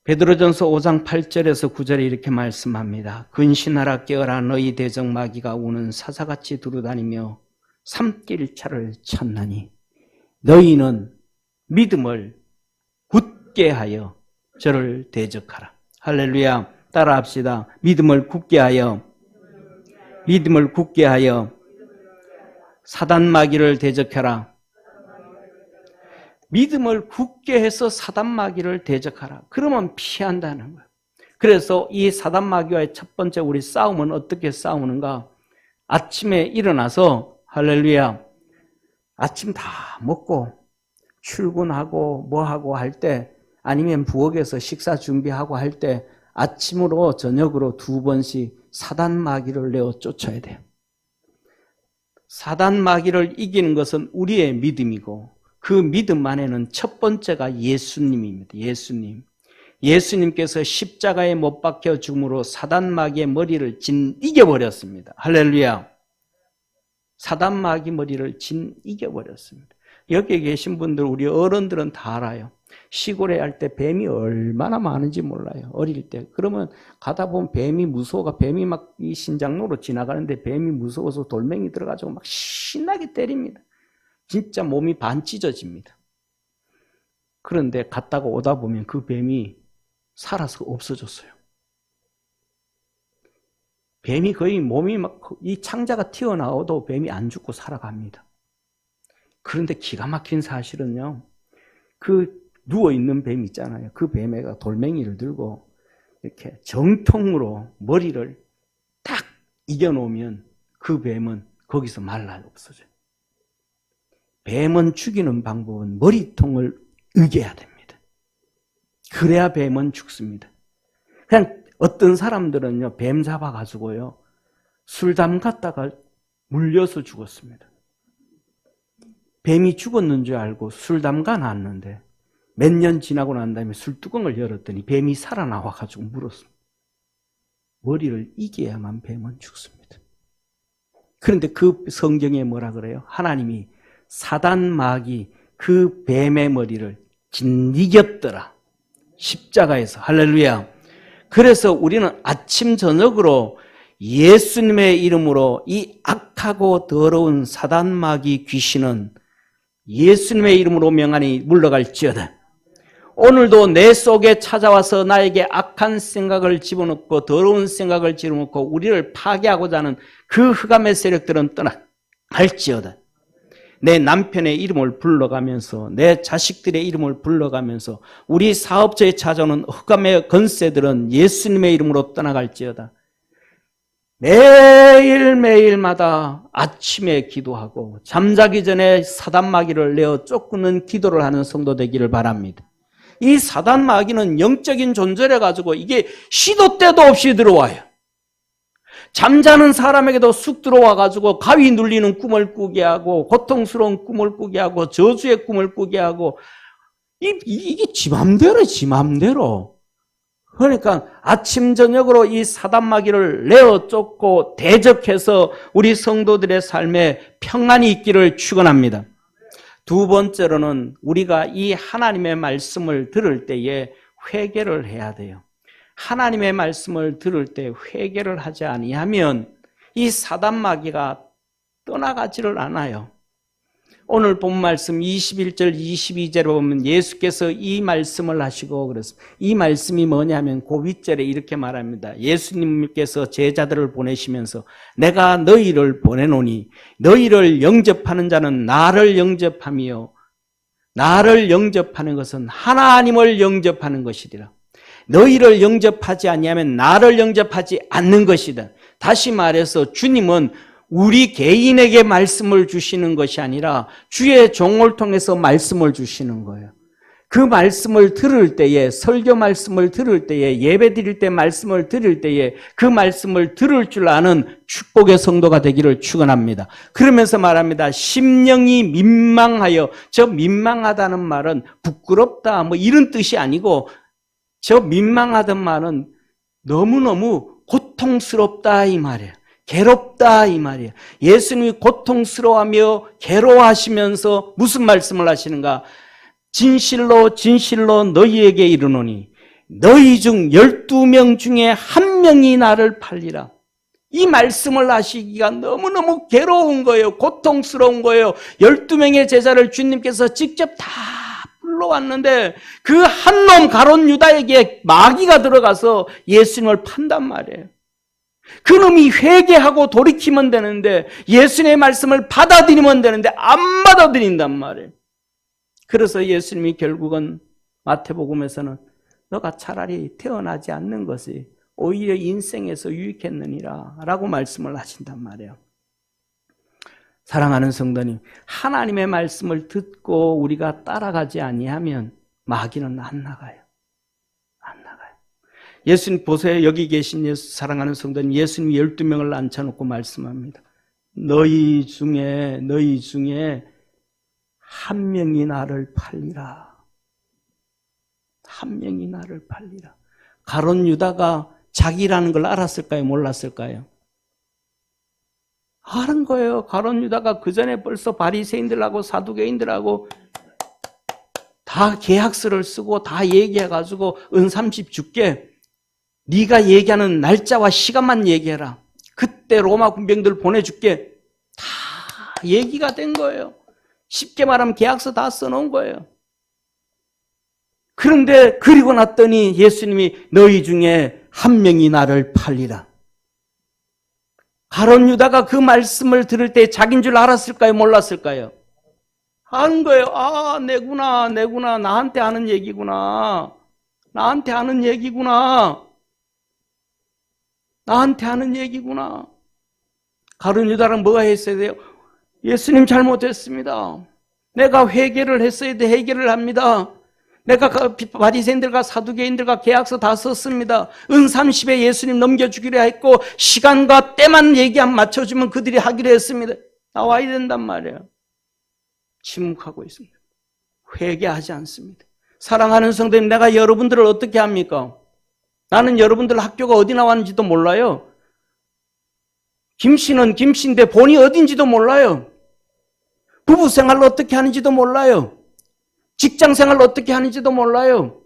베드로전서 5장 8절에서 9절에 이렇게 말씀합니다. 근신하라 깨어라 너희 대적 마귀가 우는 사자같이 두루다니며 삼킬차를 찾나니 너희는 믿음을 굳게 하여 저를 대적하라. 할렐루야. 따라합시다. 믿음을 굳게 하여 사단 마귀를 대적하라. 믿음을 굳게 해서 사단 마귀를 대적하라. 그러면 피한다는 거예요. 그래서 이 사단 마귀와의 첫 번째 우리 싸움은 어떻게 싸우는가? 아침에 일어나서 할렐루야. 아침 다 먹고 출근하고 뭐하고 할 때 아니면 부엌에서 식사 준비하고 할 때 아침으로 저녁으로 2번씩 사단 마귀를 내어 쫓아야 돼요. 사단 마귀를 이기는 것은 우리의 믿음이고 그 믿음 안에는 첫 번째가 예수님입니다. 예수님께서 십자가에 못 박혀 죽음으로 사단 마귀의 머리를 이겨버렸습니다. 할렐루야. 사단 마귀 머리를 이겨버렸습니다. 여기 계신 분들 우리 어른들은 다 알아요. 시골에 할 때 뱀이 얼마나 많은지 몰라요. 어릴 때. 그러면 가다 보면 뱀이 무서워가 뱀이 막 이 신장로로 지나가는데 뱀이 무서워서 돌멩이 들어가지고 막 신나게 때립니다. 진짜 몸이 반 찢어집니다. 그런데 갔다가 오다 보면 그 뱀이 살아서 없어졌어요. 뱀이 거의 몸이 막 이 창자가 튀어나와도 뱀이 안 죽고 살아갑니다. 그런데 기가 막힌 사실은요. 그 누워있는 뱀 있잖아요. 그 뱀애가 돌멩이를 들고 이렇게 정통으로 머리를 딱 이겨놓으면 그 뱀은 거기서 말라 없어져요. 뱀은 죽이는 방법은 머리통을 으개야 됩니다. 그래야 뱀은 죽습니다. 그냥 어떤 사람들은요, 뱀 잡아가지고요, 술 담갔다가 물려서 죽었습니다. 뱀이 죽었는 줄 알고 술 담가 놨는데 몇 년 지나고 난 다음에 술뚜껑을 열었더니 뱀이 살아나와가지고 물었습니다. 머리를 이겨야만 뱀은 죽습니다. 그런데 그 성경에 뭐라 그래요? 하나님이 사단 마귀 그 뱀의 머리를 짓이겼더라. 십자가에서. 할렐루야. 그래서 우리는 아침 저녁으로 예수님의 이름으로 이 악하고 더러운 사단 마귀 귀신은 예수님의 이름으로 명하니 물러갈지어다. 오늘도 내 속에 찾아와서 나에게 악한 생각을 집어넣고 더러운 생각을 집어넣고 우리를 파괴하고자 하는 그 흑암의 세력들은 떠나갈지어다. 내 남편의 이름을 불러가면서 내 자식들의 이름을 불러가면서 우리 사업처에 찾아오는 흑암의 건세들은 예수님의 이름으로 떠나갈지어다. 매일매일마다 아침에 기도하고 잠자기 전에 사단 마귀를 내어 쫓는 기도를 하는 성도 되기를 바랍니다. 이 사단 마귀는 영적인 존재를 가지고 이게 시도 때도 없이 들어와요. 잠자는 사람에게도 쑥 들어와가지고 가위 눌리는 꿈을 꾸게 하고 고통스러운 꿈을 꾸게 하고 저주의 꿈을 꾸게 하고 이게 지 맘대로. 그러니까 아침 저녁으로 이 사단 마귀를 내어 쫓고 대적해서 우리 성도들의 삶에 평안이 있기를 축원합니다. 두 번째로는 우리가 이 하나님의 말씀을 들을 때에 회개를 해야 돼요. 하나님의 말씀을 들을 때 회개를 하지 아니하면 이 사단 마귀가 떠나가지를 않아요. 오늘 본 말씀 21절 22절에 보면 예수께서 이 말씀을 하시고 그랬습니다. 이 말씀이 뭐냐면 그 윗절에 이렇게 말합니다. 예수님께서 제자들을 보내시면서 내가 너희를 보내노니 너희를 영접하는 자는 나를 영접하며 나를 영접하는 것은 하나님을 영접하는 것이리라. 너희를 영접하지 아니하면 나를 영접하지 않는 것이다. 다시 말해서 주님은 우리 개인에게 말씀을 주시는 것이 아니라 주의 종을 통해서 말씀을 주시는 거예요. 그 말씀을 들을 때에 설교 말씀을 들을 때에 예배 드릴 때 말씀을 들을 때에 그 말씀을 들을 줄 아는 축복의 성도가 되기를 축원합니다. 그러면서 말합니다. 심령이 민망하여 저 민망하다는 말은 부끄럽다 뭐 이런 뜻이 아니고 저 민망하던 말은 너무너무 고통스럽다 이 말이에요. 괴롭다 이 말이에요. 예수님이 고통스러워하며 괴로워하시면서 무슨 말씀을 하시는가? 진실로 진실로 너희에게 이르노니 너희 중 12명 중에 한 명이 나를 팔리라. 이 말씀을 하시기가 너무너무 괴로운 거예요. 고통스러운 거예요. 12명의 제자를 주님께서 직접 다 불러왔는데 그 한 놈 가룟 유다에게 마귀가 들어가서 예수님을 판단 말이에요. 그 놈이 회개하고 돌이키면 되는데 예수님의 말씀을 받아들이면 되는데 안 받아들인단 말이에요. 그래서 예수님이 결국은 마태복음에서는 너가 차라리 태어나지 않는 것이 오히려 인생에서 유익했느니라 라고 말씀을 하신단 말이에요. 사랑하는 성도님, 하나님의 말씀을 듣고 우리가 따라가지 아니하면 마귀는 안 나가요. 안 나가요. 예수님 보세요. 여기 계신 사랑하는 성도님, 예수님 12명을 앉혀놓고 말씀합니다. 너희 중에 한 명이 나를 팔리라. 한 명이 나를 팔리라. 가룟 유다가 자기라는 걸 알았을까요? 몰랐을까요? 아는 거예요. 가룟 유다가 그 전에 벌써 바리새인들하고 사두개인들하고 다 계약서를 쓰고 다 얘기해가지고 은 30 줄게. 네가 얘기하는 날짜와 시간만 얘기해라. 그때 로마 군병들 보내줄게. 다 얘기가 된 거예요. 쉽게 말하면 계약서 다 써놓은 거예요. 그런데 그리고 났더니 예수님이 너희 중에 한 명이 나를 팔리라. 가룟 유다가 그 말씀을 들을 때 자기인 줄 알았을까요? 몰랐을까요? 아는 거예요. 아, 내구나. 나한테 하는 얘기구나. 나한테 하는 얘기구나. 가룟 유다랑 뭐가 했어야 돼요? 예수님 잘못했습니다. 내가 회개를 했어야 돼. 해결을 합니다. 내가 바리새인들과 사두개인들과 계약서 다 썼습니다. 은 30에 예수님 넘겨주기로 했고 시간과 때만 얘기하면 맞춰주면 그들이 하기로 했습니다. 나와야 된단 말이에요. 침묵하고 있습니다. 회개하지 않습니다. 사랑하는 성도님, 내가 여러분들을 어떻게 합니까? 나는 여러분들 학교가 어디 나왔는지도 몰라요. 김씨는 김씨인데 본이 어딘지도 몰라요. 부부생활을 어떻게 하는지도 몰라요. 직장생활을 어떻게 하는지도 몰라요.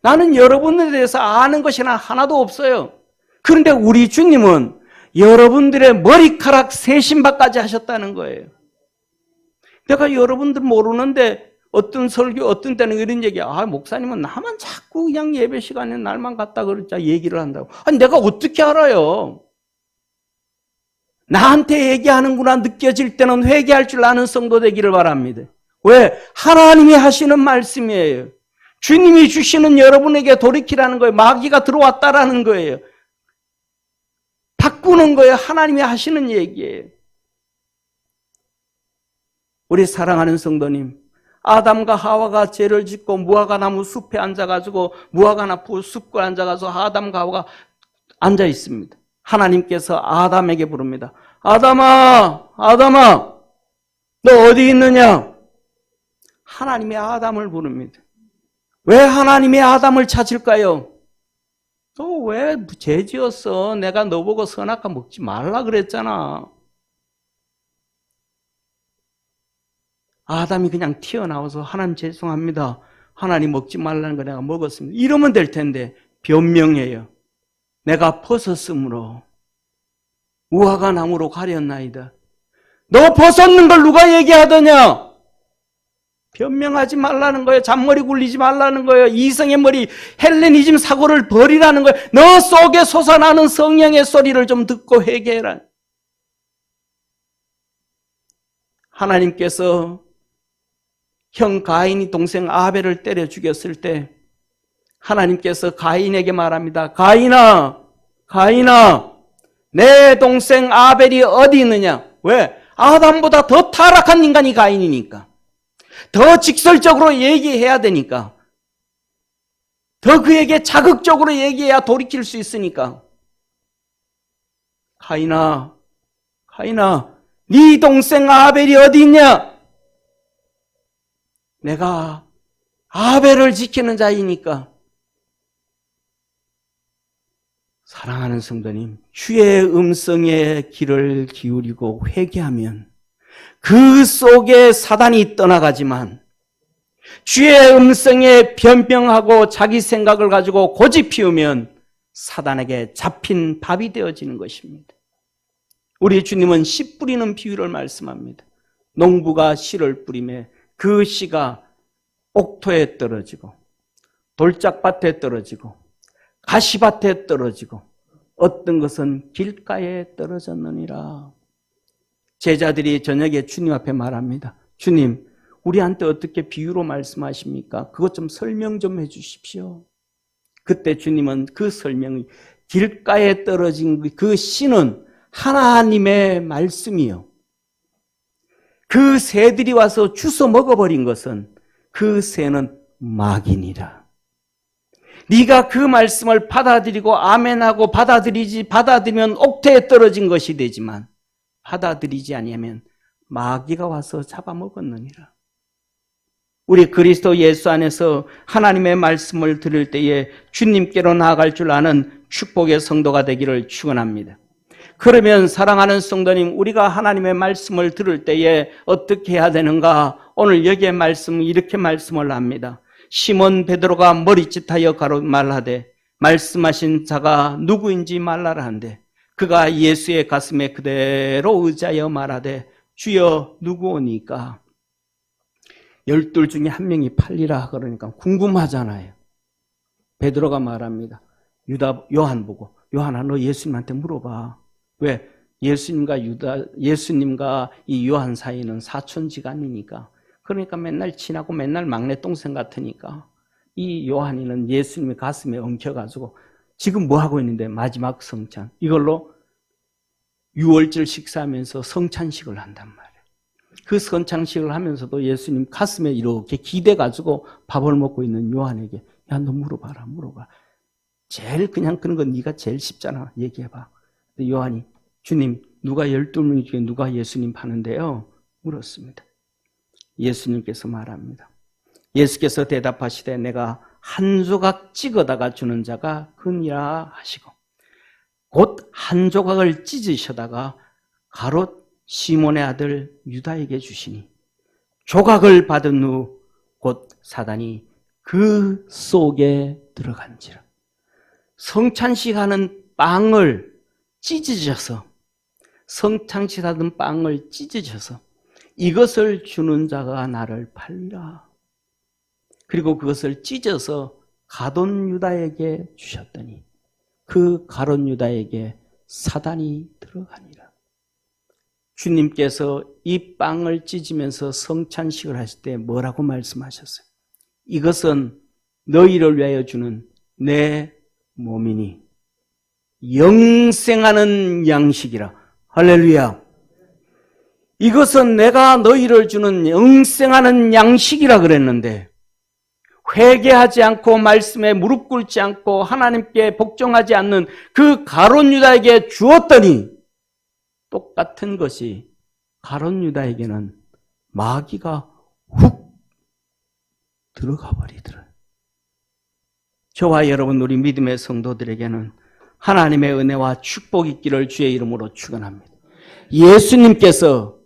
나는 여러분들에 대해서 아는 것이 하나도 없어요. 그런데 우리 주님은 여러분들의 머리카락 세신바까지 하셨다는 거예요. 내가 여러분들 모르는데 어떤 설교, 어떤 때는 이런 얘기야. 아, 목사님은 나만 자꾸 그냥 예배 시간에 날만 갔다 그러자 얘기를 한다고. 아니, 내가 어떻게 알아요? 나한테 얘기하는구나 느껴질 때는 회개할 줄 아는 성도 되기를 바랍니다. 왜? 하나님이 하시는 말씀이에요. 주님이 주시는 여러분에게 돌이키라는 거예요. 마귀가 들어왔다라는 거예요. 바꾸는 거예요. 하나님이 하시는 얘기예요. 우리 사랑하는 성도님, 아담과 하와가 죄를 짓고 무화과나무 숲에 앉아가지고 무화과나무 숲에 앉아가지고 아담과 하와가 앉아 있습니다. 하나님께서 아담에게 부릅니다. 아담아, 너 어디 있느냐? 하나님이 아담을 부릅니다. 왜 하나님이 아담을 찾을까요? 너 왜 죄 지었어? 내가 너보고 선악과 먹지 말라 그랬잖아. 아담이 그냥 튀어나와서 하나님 죄송합니다. 하나님 먹지 말라는 거 내가 먹었습니다. 이러면 될 텐데 변명해요. 내가 벗었으므로 무화과 나무로 가렸나이다. 너 벗었는 걸 누가 얘기하더냐? 변명하지 말라는 거예요. 잔머리 굴리지 말라는 거예요. 이성의 머리, 헬레니즘 사고를 버리라는 거예요. 너 속에 솟아나는 성령의 소리를 좀 듣고 회개해라. 하나님께서 형 가인이 동생 아벨을 때려 죽였을 때 하나님께서 가인에게 말합니다. 가인아, 내 동생 아벨이 어디 있느냐? 왜? 아담보다 더 타락한 인간이 가인이니까. 더 직설적으로 얘기해야 되니까. 더 그에게 자극적으로 얘기해야 돌이킬 수 있으니까. 가인아, 네 동생 아벨이 어디 있냐? 내가 아벨을 지키는 자이니까. 사랑하는 성도님, 주의 음성에 귀를 기울이고 회개하면 그 속에 사단이 떠나가지만 주의 음성에 변명하고 자기 생각을 가지고 고집 피우면 사단에게 잡힌 밥이 되어지는 것입니다. 우리 주님은 씨 뿌리는 비유를 말씀합니다. 농부가 씨를 뿌리매 그 씨가 옥토에 떨어지고 돌짝밭에 떨어지고 가시밭에 떨어지고 어떤 것은 길가에 떨어졌느니라. 제자들이 저녁에 주님 앞에 말합니다. 주님, 우리한테 어떻게 비유로 말씀하십니까? 그것 좀 설명 좀 해 주십시오. 그때 주님은 그 설명이 길가에 떨어진 그 씨는 하나님의 말씀이요. 그 새들이 와서 주워 먹어버린 것은 그 새는 마귀니라. 네가 그 말씀을 받아들이고 아멘하고 받아들이면 옥토에 떨어진 것이 되지만 받아들이지 아니하면 마귀가 와서 잡아먹었느니라. 우리 그리스도 예수 안에서 하나님의 말씀을 들을 때에 주님께로 나아갈 줄 아는 축복의 성도가 되기를 축원합니다. 그러면 사랑하는 성도님, 우리가 하나님의 말씀을 들을 때에 어떻게 해야 되는가? 오늘 여기에 이렇게 말씀을 합니다. 시몬 베드로가 머리짓하여 말하되 말씀하신 자가 누구인지 말라라 한데 그가 예수의 가슴에 그대로 의지하여 말하되 주여 누구오니까? 12 중에 한 명이 팔리라 그러니까 궁금하잖아요. 베드로가 말합니다. 요한 보고 요한아 너 예수님한테 물어봐. 왜? 예수님과 이 요한 사이는 사촌지간이니까. 그러니까 맨날 친하고 맨날 막내 동생 같으니까 이 요한이는 예수님의 가슴에 엉켜가지고 지금 뭐 하고 있는데 마지막 성찬 이걸로 유월절 식사하면서 성찬식을 한단 말이에요. 그 성찬식을 하면서도 예수님 가슴에 이렇게 기대가지고 밥을 먹고 있는 요한에게 야 너 물어봐라. 제일 그냥 그런 건 네가 제일 쉽잖아. 얘기해봐. 근데 요한이 주님 누가 12명 중에 누가 예수님 파는데요? 물었습니다. 예수님께서 말합니다. 예수께서 대답하시되 내가 한 조각 찍어다가 주는 자가 그니라 하시고 곧 한 조각을 찢으셔다가 가롯 시몬의 아들 유다에게 주시니 조각을 받은 후 곧 사단이 그 속에 들어간지라. 성찬식 하는 빵을 찢으셔서 성찬식 하던 빵을 찢으셔서 이것을 주는 자가 나를 팔리라. 그리고 그것을 찢어서 가돈 유다에게 주셨더니 그 가돈 유다에게 사단이 들어가니라. 주님께서 이 빵을 찢으면서 성찬식을 하실 때 뭐라고 말씀하셨어요? 이것은 너희를 위하여 주는 내 몸이니 영생하는 양식이라. 할렐루야. 이것은 내가 너희를 주는 영생하는 양식이라 그랬는데 회개하지 않고 말씀에 무릎 꿇지 않고 하나님께 복종하지 않는 그 가룟 유다에게 주었더니 똑같은 것이 가룟 유다에게는 마귀가 훅 들어가 버리더라. 저와 여러분 우리 믿음의 성도들에게는 하나님의 은혜와 축복이 있기를 주의 이름으로 축원합니다. 예수님께서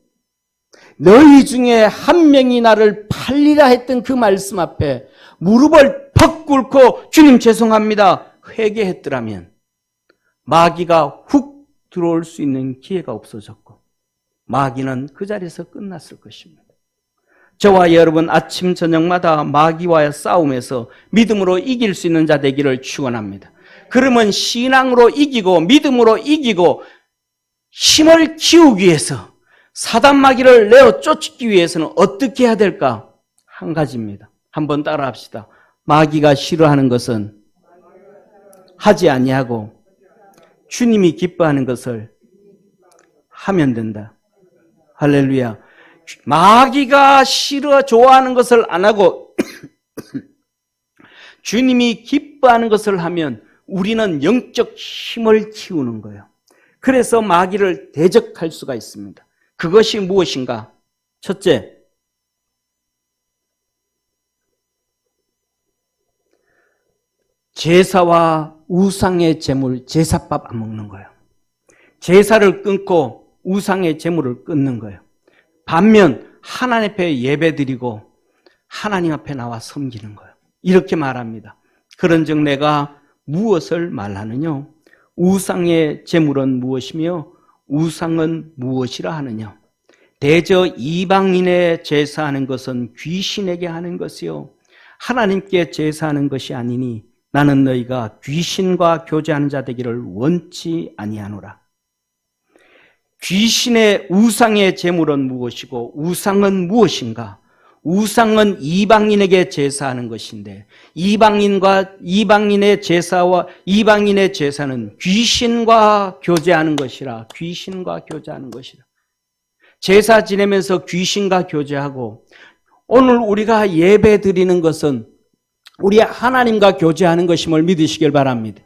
너희 중에 한 명이 나를 팔리라 했던 그 말씀 앞에 무릎을 퍽 꿇고 주님 죄송합니다 회개했더라면 마귀가 훅 들어올 수 있는 기회가 없어졌고 마귀는 그 자리에서 끝났을 것입니다. 저와 여러분 아침 저녁마다 마귀와의 싸움에서 믿음으로 이길 수 있는 자 되기를 축원합니다. 그러면 신앙으로 이기고 믿음으로 이기고 힘을 키우기 위해서 사단 마귀를 내어 쫓기 위해서는 어떻게 해야 될까? 한 가지입니다. 한번 따라합시다. 마귀가 싫어하는 것은 하지 아니하고 주님이 기뻐하는 것을 하면 된다. 할렐루야. 마귀가 좋아하는 것을 안 하고 주님이 기뻐하는 것을 하면 우리는 영적 힘을 키우는 거예요. 그래서 마귀를 대적할 수가 있습니다. 그것이 무엇인가? 첫째, 제사와 우상의 제물, 제사밥 안 먹는 거예요. 제사를 끊고 우상의 제물을 끊는 거예요. 반면 하나님 앞에 예배드리고 하나님 앞에 나와 섬기는 거예요. 이렇게 말합니다. 그런즉 내가 무엇을 말하느냐? 우상의 제물은 무엇이며 우상은 무엇이라 하느냐? 대저 이방인의 제사하는 것은 귀신에게 하는 것이요 하나님께 제사하는 것이 아니니 나는 너희가 귀신과 교제하는 자 되기를 원치 아니하노라. 귀신의 우상의 제물은 무엇이고 우상은 무엇인가? 우상은 이방인에게 제사하는 것인데 이방인의 제사는 귀신과 교제하는 것이라. 귀신과 교제하는 것이라. 제사 지내면서 귀신과 교제하고 오늘 우리가 예배 드리는 것은 우리 하나님과 교제하는 것임을 믿으시길 바랍니다.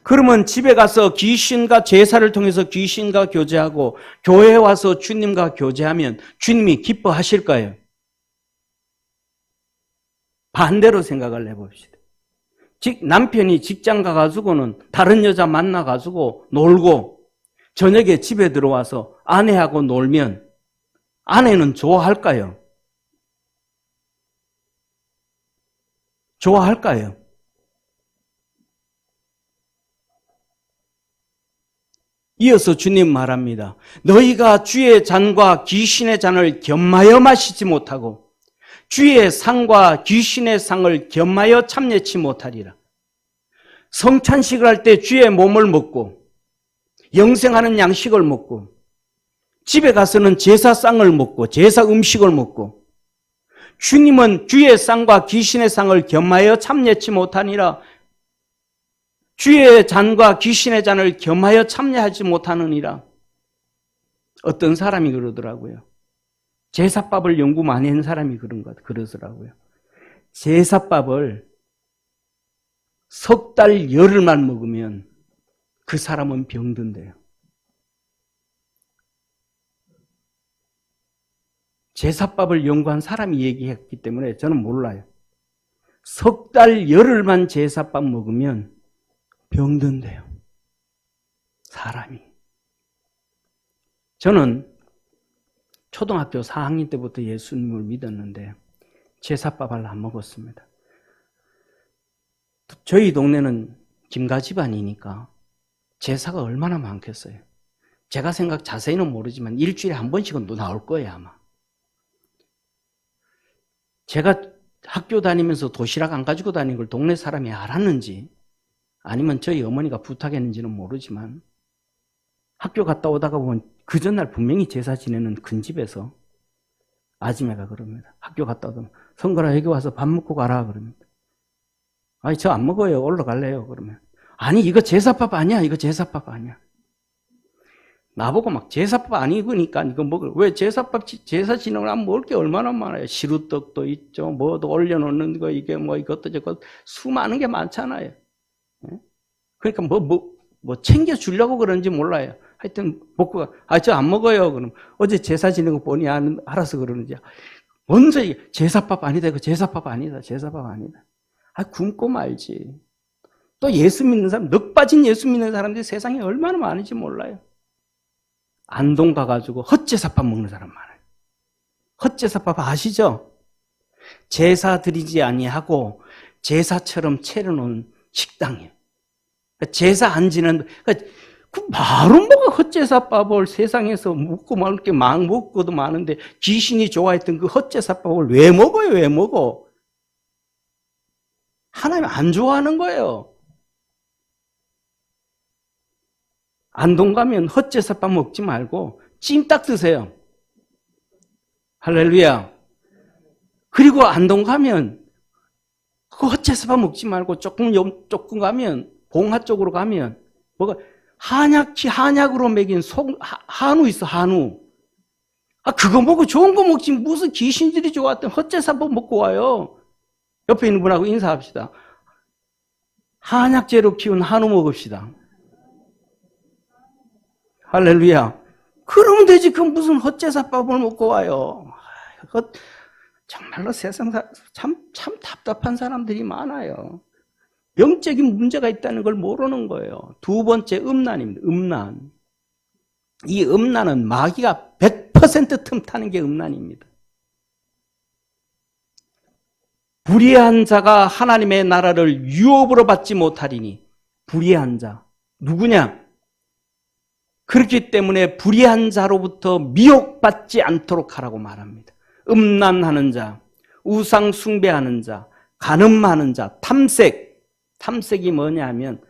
그러면 집에 가서 귀신과 제사를 통해서 귀신과 교제하고 교회에 와서 주님과 교제하면 주님이 기뻐하실까요? 반대로 생각을 해봅시다. 남편이 직장 가가지고는 다른 여자 만나가지고 놀고 저녁에 집에 들어와서 아내하고 놀면 아내는 좋아할까요? 좋아할까요? 이어서 주님 말합니다. 너희가 주의 잔과 귀신의 잔을 겸하여 마시지 못하고 주의 상과 귀신의 상을 겸하여 참여치 못하리라. 성찬식을 할 때 주의 몸을 먹고 영생하는 양식을 먹고 집에 가서는 제사상을 먹고 제사 음식을 먹고 주님은 주의 상과 귀신의 상을 겸하여 참여치 못하니라. 주의 잔과 귀신의 잔을 겸하여 참여하지 못하느니라. 어떤 사람이 그러더라고요. 제사밥을 연구 많이 한 사람이 그러더라고요. 제사밥을 석 달 열흘만 먹으면 그 사람은 병든대요. 제사밥을 연구한 사람이 얘기했기 때문에 저는 몰라요. 석 달 열흘만 제사밥 먹으면 병든대요. 사람이. 저는 초등학교 4학년 때부터 예수님을 믿었는데 제사밥을 안 먹었습니다. 저희 동네는 김가 집안이니까 제사가 얼마나 많겠어요. 제가 자세히는 모르지만 일주일에 한 번씩은 나올 거예요 아마. 제가 학교 다니면서 도시락 안 가지고 다니는 걸 동네 사람이 알았는지 아니면 저희 어머니가 부탁했는지는 모르지만 학교 갔다 오다가 보면 그 전날 분명히 제사 지내는 큰 집에서 아줌마가 그럽니다. 학교 갔다 오면 성걸아 여기 와서 밥 먹고 가라 그럽니다. 아니 저 안 먹어요. 올라갈래요. 그러면 아니 이거 제사밥 아니야. 이거 제사밥 아니야. 나보고 막 제사밥 아니니까 이거 먹을 왜 제사밥 제사 지내고 나면 먹을 게 얼마나 많아요. 시루떡도 있죠. 뭐도 올려놓는 거 이게 뭐 이것도 저것 수많은 게 많잖아요. 그러니까 뭐 챙겨 주려고 그런지 몰라요. 하여튼 먹고 저 안 먹어요. 그럼 어제 제사 지내고 보니 알아서 그러는지 먼저 제사밥 아니다. 이거 제사밥 아니다. 제사밥 아니다. 굶고 말지. 또 예수 믿는 사람, 넉 빠진 예수 믿는 사람들이 세상에 얼마나 많은지 몰라요. 안동 가가지고 헛제사밥 먹는 사람 많아요. 헛제사밥 아시죠? 제사 드리지 아니하고 제사처럼 차려놓은 식당이에요. 제사 안 지는 그 바로 뭐가 헛제사밥을 세상에서 먹고 말 게 막 먹고도 많은데 귀신이 좋아했던 그 헛제사밥을 왜 먹어요? 왜 먹어? 하나님 안 좋아하는 거예요. 안동 가면 헛제사밥 먹지 말고 찜닭 드세요. 할렐루야. 그리고 안동 가면 그 헛제사밥 먹지 말고 조금 가면 봉화 쪽으로 가면 뭐가 한약으로 먹인 한우 있어. 한우. 그거 먹고 좋은 거 먹지 무슨 귀신들이 좋아했던 헛제사밥 먹고 와요. 옆에 있는 분하고 인사합시다. 한약재로 키운 한우 먹읍시다. 할렐루야. 그러면 되지. 그 무슨 헛제사밥을 먹고 와요. 정말로 세상 참 답답한 사람들이 많아요. 영적인 문제가 있다는 걸 모르는 거예요. 두 번째, 음란입니다. 음란. 이 음란은 마귀가 100% 틈타는 게 음란입니다. 불의한 자가 하나님의 나라를 유업으로 받지 못하리니. 불의한 자. 누구냐? 그렇기 때문에 불의한 자로부터 미혹받지 않도록 하라고 말합니다. 음란하는 자, 우상 숭배하는 자, 간음하는 자, 탐색. 탐색이 뭐냐 하면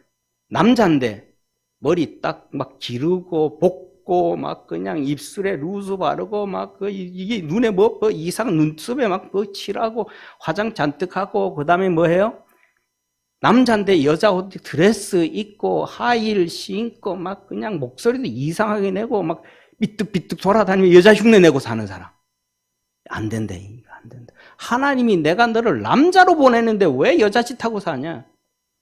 남자인데 머리 딱 막 기르고 볶고 막 그냥 입술에 루즈 바르고 막 이게 눈에 뭐 이상 눈썹에 막 칠하고 화장 잔뜩 하고 그다음에 뭐 해요? 남자인데 여자 옷 드레스 입고 하이힐 신고 막 그냥 목소리도 이상하게 내고 막 삐뚤삐뚤 돌아다니며 여자 흉내 내고 사는 사람. 안 된다, 이거 안 된다. 하나님이 내가 너를 남자로 보내는데 왜 여자 짓 하고 사냐?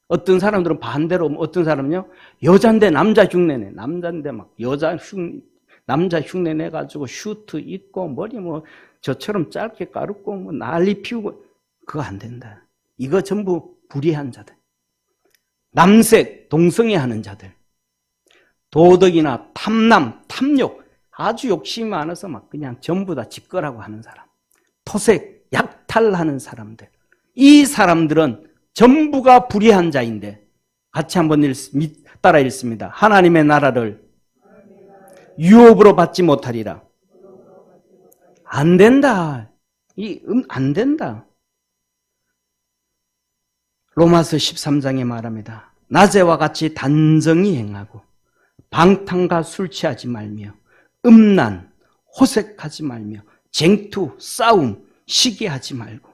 어떤 사람들은 반대로, 어떤 사람은요, 여잔데 남자 흉내 내. 남자인데 막 남자 흉내 내가지고 슈트 입고 머리 뭐 저처럼 짧게 까르고 뭐 난리 피우고. 그거 안 된다. 이거 전부 불의한 자들. 남색, 동성애 하는 자들. 도덕이나 탐남, 탐욕, 아주 욕심이 많아서 막 그냥 전부 다 짓거라고 하는 사람. 토색, 약탈하는 사람들. 이 사람들은 전부가 불의한 자인데 같이 한번 따라 읽습니다. 하나님의 나라를 유업으로 받지 못하리라. 안 된다. 안 된다. 로마서 13장에 말합니다. 낮에와 같이 단정히 행하고 방탕과 술 취하지 말며 음란, 호색하지 말며 쟁투, 싸움, 시기하지 말고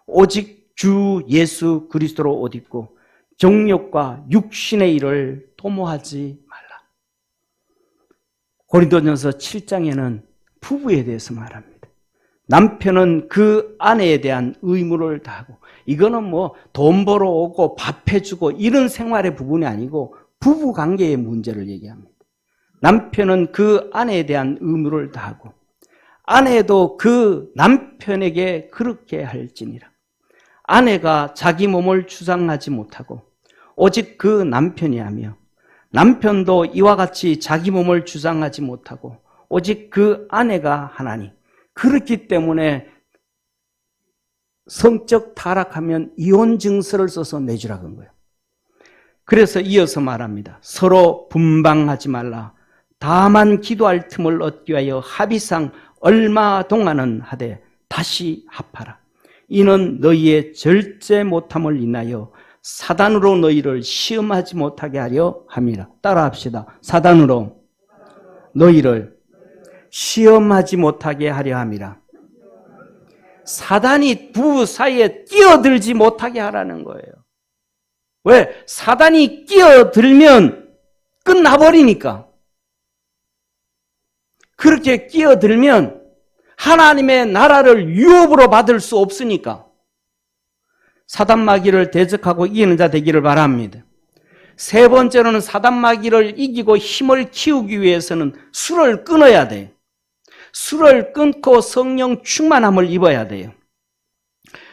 오직 주 예수 그리스도로 옷 입고 정욕과 육신의 일을 도모하지 말라. 고린도전서 7장에는 부부에 대해서 말합니다. 남편은 그 아내에 대한 의무를 다하고, 이거는 뭐 돈 벌어오고 밥 해주고 이런 생활의 부분이 아니고 부부 관계의 문제를 얘기합니다. 남편은 그 아내에 대한 의무를 다하고 아내도 그 남편에게 그렇게 할지니라. 아내가 자기 몸을 주장하지 못하고 오직 그 남편이 하며 남편도 이와 같이 자기 몸을 주장하지 못하고 오직 그 아내가 하나니, 그렇기 때문에 성적 타락하면 이혼 증서를 써서 내주라 그런 거예요. 그래서 이어서 말합니다. 서로 분방하지 말라. 다만 기도할 틈을 얻기 위하여 합의상 얼마 동안은 하되 다시 합하라. 이는 너희의 절제 못함을 인하여 사단으로 너희를 시험하지 못하게 하려 함이라. 따라합시다. 사단으로 너희를 시험하지 못하게 하려 함이라. 사단이 부부 사이에 끼어들지 못하게 하라는 거예요. 왜? 사단이 끼어들면 끝나버리니까. 그렇게 끼어들면 하나님의 나라를 유업으로 받을 수 없으니까. 사단 마귀를 대적하고 이기는 자 되기를 바랍니다. 세 번째로는 사단 마귀를 이기고 힘을 키우기 위해서는 술을 끊어야 돼요. 술을 끊고 성령 충만함을 입어야 돼요.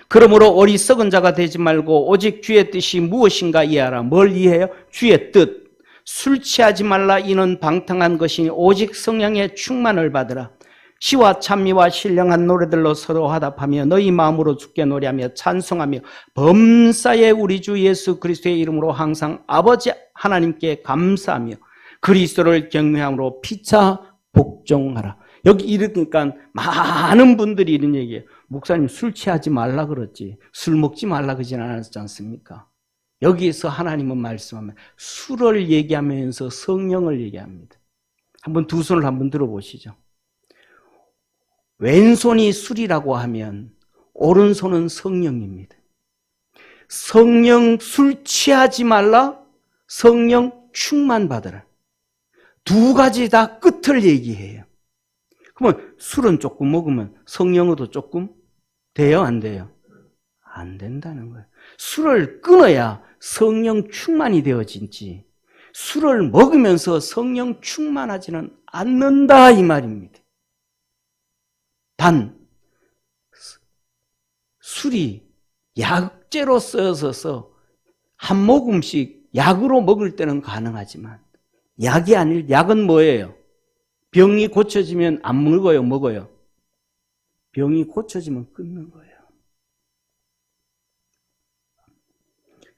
그러므로 어리석은 자가 되지 말고 오직 주의 뜻이 무엇인가 이해하라. 뭘 이해해요? 주의 뜻. 술 취하지 말라. 이는 방탕한 것이니 오직 성령의 충만을 받으라. 시와 찬미와 신령한 노래들로 서로 화답하며 너희 마음으로 주께 노래하며 찬송하며 범사에 우리 주 예수 그리스도의 이름으로 항상 아버지 하나님께 감사하며 그리스도를 경외함으로 피차 복종하라. 여기 이러니까 많은 분들이 이런 얘기해요. 목사님 술 취하지 말라 그랬지, 술 먹지 말라 그러진 않았지 않습니까? 여기서 하나님은 말씀하면 술을 얘기하면서 성령을 얘기합니다. 한번 두 손을 한번 들어보시죠. 왼손이 술이라고 하면 오른손은 성령입니다. 성령 술 취하지 말라, 성령 충만 받으라. 두 가지 다 끝을 얘기해요. 그러면 술은 조금 먹으면 성령으로도 조금 돼요? 안 돼요? 안 된다는 거예요. 술을 끊어야 성령 충만이 되어진지 술을 먹으면서 성령 충만하지는 않는다 이 말입니다. 단 술이 약재로 쓰여서 한 모금씩 약으로 먹을 때는 가능하지만 약이 아닐, 약은 뭐예요? 병이 고쳐지면 안 먹어요, 먹어요? 병이 고쳐지면 끊는 거예요.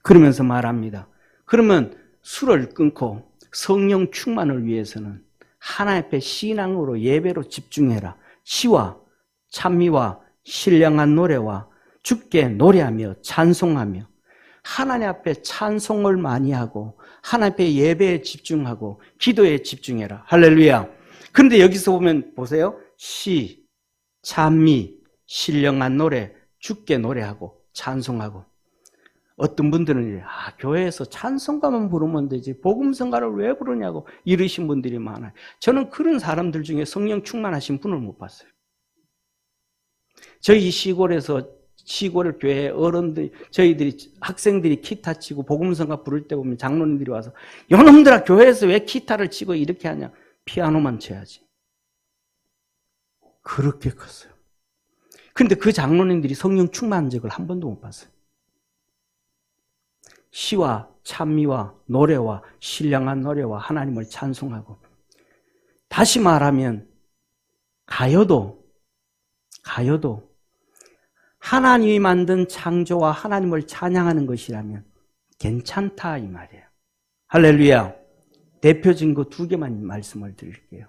그러면서 말합니다. 그러면 술을 끊고 성령 충만을 위해서는 하나님 앞에 신앙으로 예배로 집중해라. 시와 찬미와 신령한 노래와 주께 노래하며 찬송하며 하나님 앞에 찬송을 많이 하고 하나님 앞에 예배에 집중하고 기도에 집중해라. 할렐루야. 그런데 여기서 보면 보세요. 시, 찬미, 신령한 노래, 주께 노래하고 찬송하고. 어떤 분들은 교회에서 찬송가만 부르면 되지 복음성가를 왜 부르냐고 이러신 분들이 많아요. 저는 그런 사람들 중에 성령 충만하신 분을 못 봤어요. 저희 시골에서 시골 교회 어른들, 저희들이 학생들이 기타 치고 복음성가 부를 때 보면 장로님들이 와서 요놈들아 교회에서 왜 기타를 치고 이렇게 하냐? 피아노만 쳐야지. 그렇게 컸어요. 근데 그 장로님들이 성령 충만한 적을 한 번도 못 봤어요. 시와 찬미와 노래와 신령한 노래와 하나님을 찬송하고, 다시 말하면 가요도 하나님이 만든 창조와 하나님을 찬양하는 것이라면 괜찮다 이 말이에요. 할렐루야. 대표 증거 2개만 말씀을 드릴게요.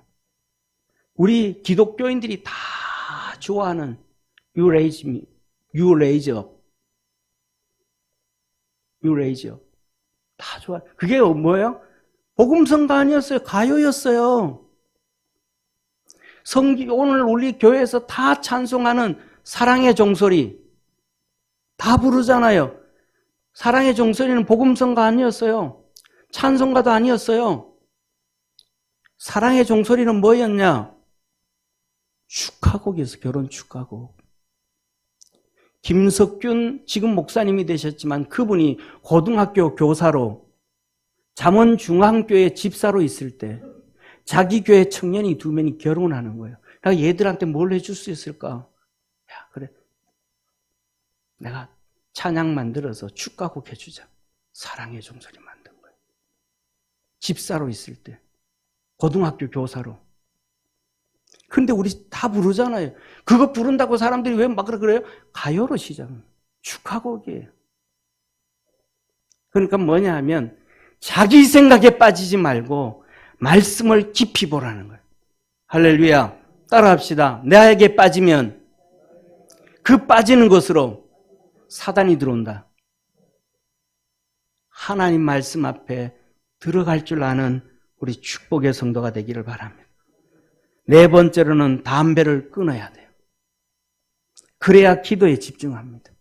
우리 기독교인들이 다 좋아하는 You Raise Up. 다 좋아. 그게 뭐예요? 복음성가 아니었어요. 가요였어요. 오늘 우리 교회에서 다 찬송하는 사랑의 종소리 다 부르잖아요. 사랑의 종소리는 복음성가 아니었어요. 찬송가도 아니었어요. 사랑의 종소리는 뭐였냐? 축하곡이었어요. 결혼 축하곡. 김석균 지금 목사님이 되셨지만 그분이 고등학교 교사로 잠원중앙교회 집사로 있을 때 자기 교회 청년이 2명이 결혼하는 거예요. 그러니까 얘들한테 뭘 해줄 수 있을까? 야, 그래. 내가 찬양 만들어서 축가곡 해주자. 사랑의 종소리 만든 거예요. 집사로 있을 때. 고등학교 교사로. 근데 우리 다 부르잖아요. 그거 부른다고 사람들이 왜 막 그래요? 가요로 시작은. 축하곡이에요. 그러니까 뭐냐 하면 자기 생각에 빠지지 말고 말씀을 깊이 보라는 거예요. 할렐루야. 따라합시다. 나에게 빠지면 그 빠지는 것으로 사단이 들어온다. 하나님 말씀 앞에 들어갈 줄 아는 우리 축복의 성도가 되기를 바랍니다. 4번째로는 담배를 끊어야 돼요. 그래야 기도에 집중합니다.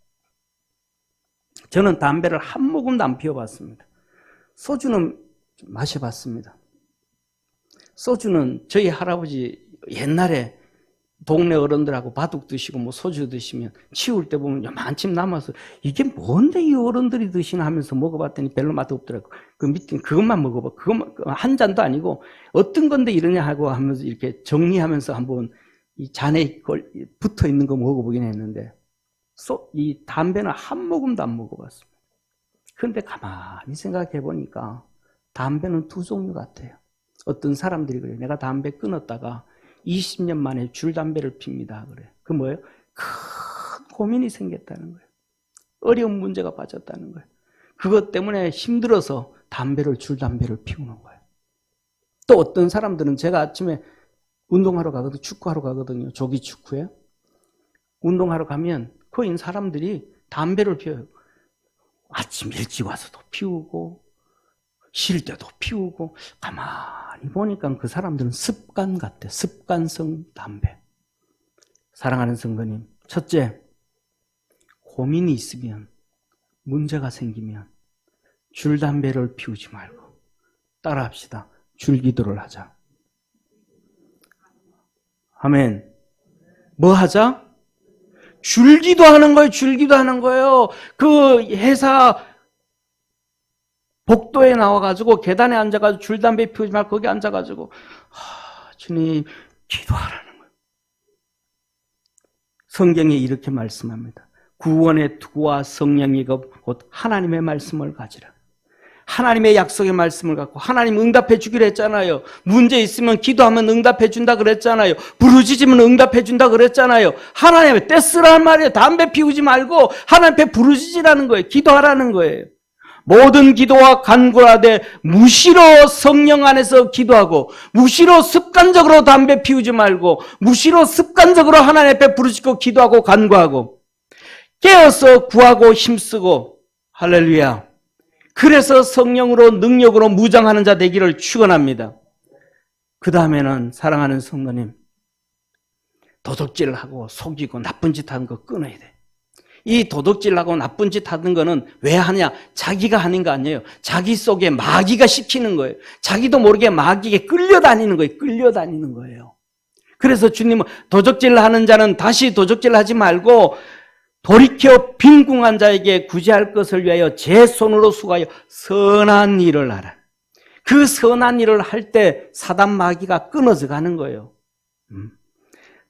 저는 담배를 한 모금도 안 피워봤습니다. 소주는 마셔봤습니다. 소주는 저희 할아버지 옛날에 동네 어른들하고 바둑 드시고 뭐 소주 드시면 치울 때 보면 요만큼 남아서 이게 뭔데 이 어른들이 드시나 하면서 먹어봤더니 별로 맛 없더라고. 그 밑에 그것만 먹어봐. 그것만 한 잔도 아니고 어떤 건데 이러냐 하고 하면서 이렇게 정리하면서 한번 이 잔에 붙어 있는 거 먹어보긴 했는데 이 담배는 한 모금도 안 먹어봤습니다. 그런데 가만히 생각해 보니까 담배는 2종류 같아요. 어떤 사람들이 그래요. 내가 담배 끊었다가 20년 만에 줄담배를 핍니다. 그래. 그 뭐예요? 큰 고민이 생겼다는 거예요. 어려운 문제가 빠졌다는 거예요. 그것 때문에 힘들어서 줄담배를 피우는 거예요. 또 어떤 사람들은 제가 아침에 운동하러 가거든요. 축구하러 가거든요. 조기 축구에. 운동하러 가면 거인 사람들이 담배를 피워요. 아침 일찍 와서도 피우고 쉴 때도 피우고 가만히 보니까 그 사람들은 습관 같아. 습관성 담배. 사랑하는 성도님, 첫째, 고민이 있으면 문제가 생기면 줄담배를 피우지 말고 따라합시다. 줄기도를 하자. 아멘. 뭐 하자? 줄기도 하는 거예요. 줄기도 하는 거예요. 그 회사 복도에 나와가지고 계단에 앉아가지고 줄담배 피우지 말고 거기 앉아가지고 주님 기도하라는 거예요. 성경에 이렇게 말씀합니다. 구원의 투구와 성령이 곧 하나님의 말씀을 가지라. 하나님의 약속의 말씀을 갖고 하나님 응답해 주기로 했잖아요. 문제 있으면 기도하면 응답해 준다 그랬잖아요. 부르짖으면 응답해 준다 그랬잖아요. 하나님의 떼쓰란 말이에요. 담배 피우지 말고 하나님 앞에 부르짖으라는 거예요. 기도하라는 거예요. 모든 기도와 간구하되 무시로 성령 안에서 기도하고 무시로 습관적으로 담배 피우지 말고 무시로 습관적으로 하나님 앞에 부르짖고 기도하고 간구하고 깨어서 구하고 힘쓰고 할렐루야. 그래서 성령으로 능력으로 무장하는 자 되기를 축원합니다. 그 다음에는 사랑하는 성도님, 도둑질하고 속이고 나쁜 짓 하는 거 끊어야 돼. 이 도둑질하고 나쁜 짓 하는 거는 왜 하냐? 자기가 하는 거 아니에요. 자기 속에 마귀가 시키는 거예요. 자기도 모르게 마귀에게 끌려다니는 거예요. 끌려다니는 거예요. 그래서 주님은 도둑질 하는 자는 다시 도둑질 하지 말고 돌이켜 빈궁한 자에게 구제할 것을 위하여 제 손으로 수고하여 선한 일을 하라. 그 선한 일을 할 때 사단 마귀가 끊어져 가는 거예요.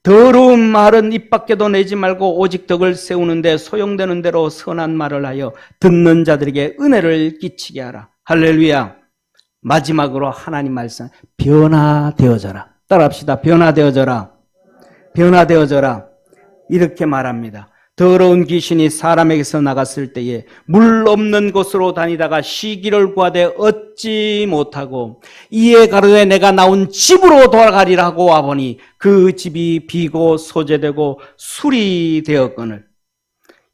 더러운 말은 입 밖에도 내지 말고 오직 덕을 세우는데 소용되는 대로 선한 말을 하여 듣는 자들에게 은혜를 끼치게 하라. 할렐루야. 마지막으로 하나님 말씀, 변화되어져라. 따라합시다. 변화되어져라. 변화되어져라. 이렇게 말합니다. 더러운 귀신이 사람에게서 나갔을 때에 물 없는 곳으로 다니다가 쉬기를 구하되 얻지 못하고 이에 가로되 내가 나온 집으로 돌아가리라 하고 와보니 그 집이 비고 소재되고 술이 되었거늘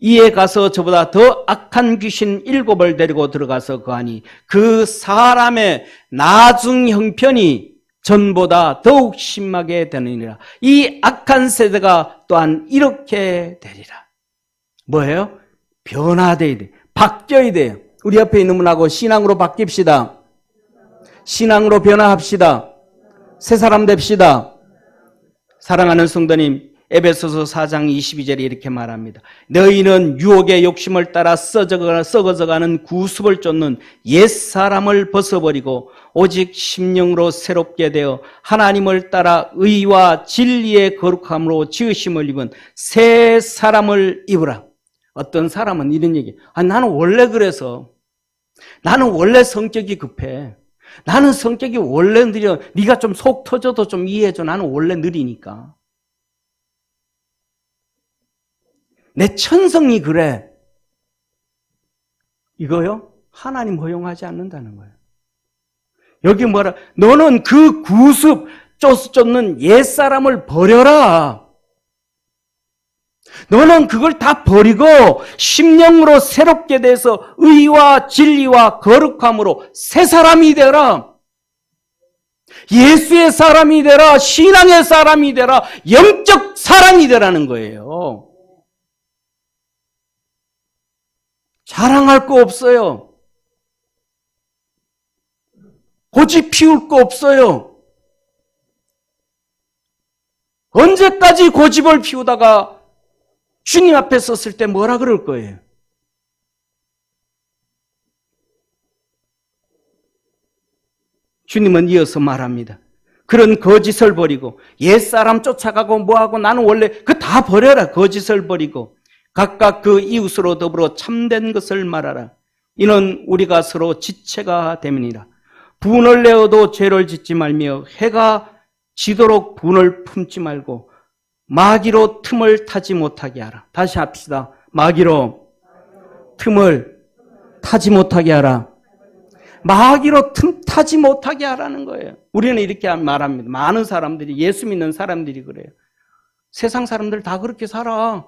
이에 가서 저보다 더 악한 귀신 7을 데리고 들어가서 거하니 그 사람의 나중 형편이 전보다 더욱 심하게 되느니라. 이 악한 세대가 또한 이렇게 되리라. 뭐예요? 변화돼야 돼. 바뀌어야 돼요. 우리 옆에 있는 분하고 신앙으로 바뀝시다. 신앙으로 변화합시다. 새 사람 됩시다. 사랑하는 성도님, 에베소서 4장 22절에 이렇게 말합니다. 너희는 유혹의 욕심을 따라 썩어져가는 구습을 쫓는 옛사람을 벗어버리고 오직 심령으로 새롭게 되어 하나님을 따라 의와 진리의 거룩함으로 지으심을 입은 새 사람을 입으라. 어떤 사람은 이런 얘기, 나는 원래 그래서, 나는 원래 성격이 급해. 나는 성격이 원래 느려. 네가 좀 속 터져도 좀 이해해줘. 나는 원래 느리니까. 내 천성이 그래. 이거요? 하나님 허용하지 않는다는 거예요. 여기 뭐라? 너는 그 구습 쫓는 옛사람을 버려라. 너는 그걸 다 버리고 심령으로 새롭게 돼서 의와 진리와 거룩함으로 새 사람이 되라. 예수의 사람이 되라. 신앙의 사람이 되라. 영적 사람이 되라는 거예요. 자랑할 거 없어요. 고집 피울 거 없어요. 언제까지 고집을 피우다가 주님 앞에 섰을 때 뭐라 그럴 거예요? 주님은 이어서 말합니다. 그런 거짓을 버리고 옛사람 쫓아가고 뭐하고 나는 원래 그 다 버려라. 거짓을 버리고 각각 그 이웃으로 더불어 참된 것을 말하라. 이는 우리가 서로 지체가 됨이니라. 분을 내어도 죄를 짓지 말며 해가 지도록 분을 품지 말고 마귀로 틈을 타지 못하게 하라. 다시 합시다. 마귀로 틈을 타지 못하게 하라. 마귀로 틈 타지 못하게 하라는 거예요. 우리는 이렇게 말합니다. 많은 사람들이, 예수 믿는 사람들이 그래요. 세상 사람들 다 그렇게 살아.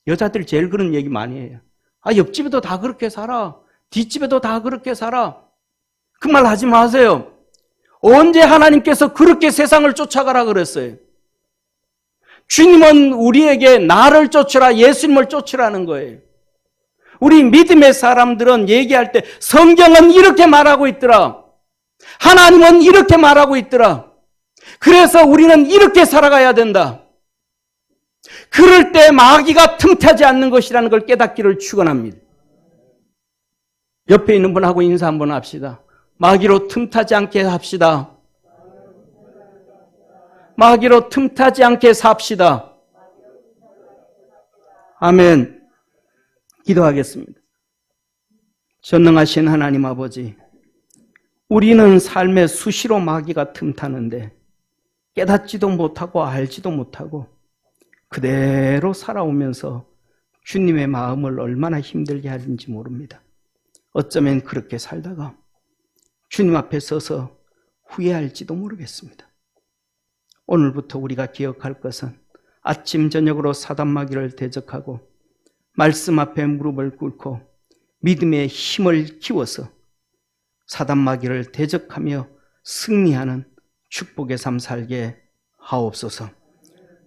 여자들 제일 그런 얘기 많이 해요. 옆집에도 다 그렇게 살아. 뒷집에도 다 그렇게 살아. 그 말 하지 마세요. 언제 하나님께서 그렇게 세상을 쫓아가라 그랬어요? 주님은 우리에게 나를 쫓으라, 예수님을 쫓으라는 거예요. 우리 믿음의 사람들은 얘기할 때 성경은 이렇게 말하고 있더라. 하나님은 이렇게 말하고 있더라. 그래서 우리는 이렇게 살아가야 된다. 그럴 때 마귀가 틈타지 않는 것이라는 걸 깨닫기를 축원합니다. 옆에 있는 분하고 인사 한번 합시다. 마귀로 틈타지 않게 합시다. 마귀로 틈타지 않게 삽시다. 아멘. 기도하겠습니다. 전능하신 하나님 아버지, 우리는 삶의 수시로 마귀가 틈타는데 깨닫지도 못하고 알지도 못하고 그대로 살아오면서 주님의 마음을 얼마나 힘들게 하는지 모릅니다. 어쩌면 그렇게 살다가 주님 앞에 서서 후회할지도 모르겠습니다. 오늘부터 우리가 기억할 것은 아침 저녁으로 사단 마귀를 대적하고 말씀 앞에 무릎을 꿇고 믿음의 힘을 키워서 사단 마귀를 대적하며 승리하는 축복의 삶 살게 하옵소서.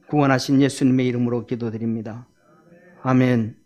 구원하신 예수님의 이름으로 기도드립니다. 아멘.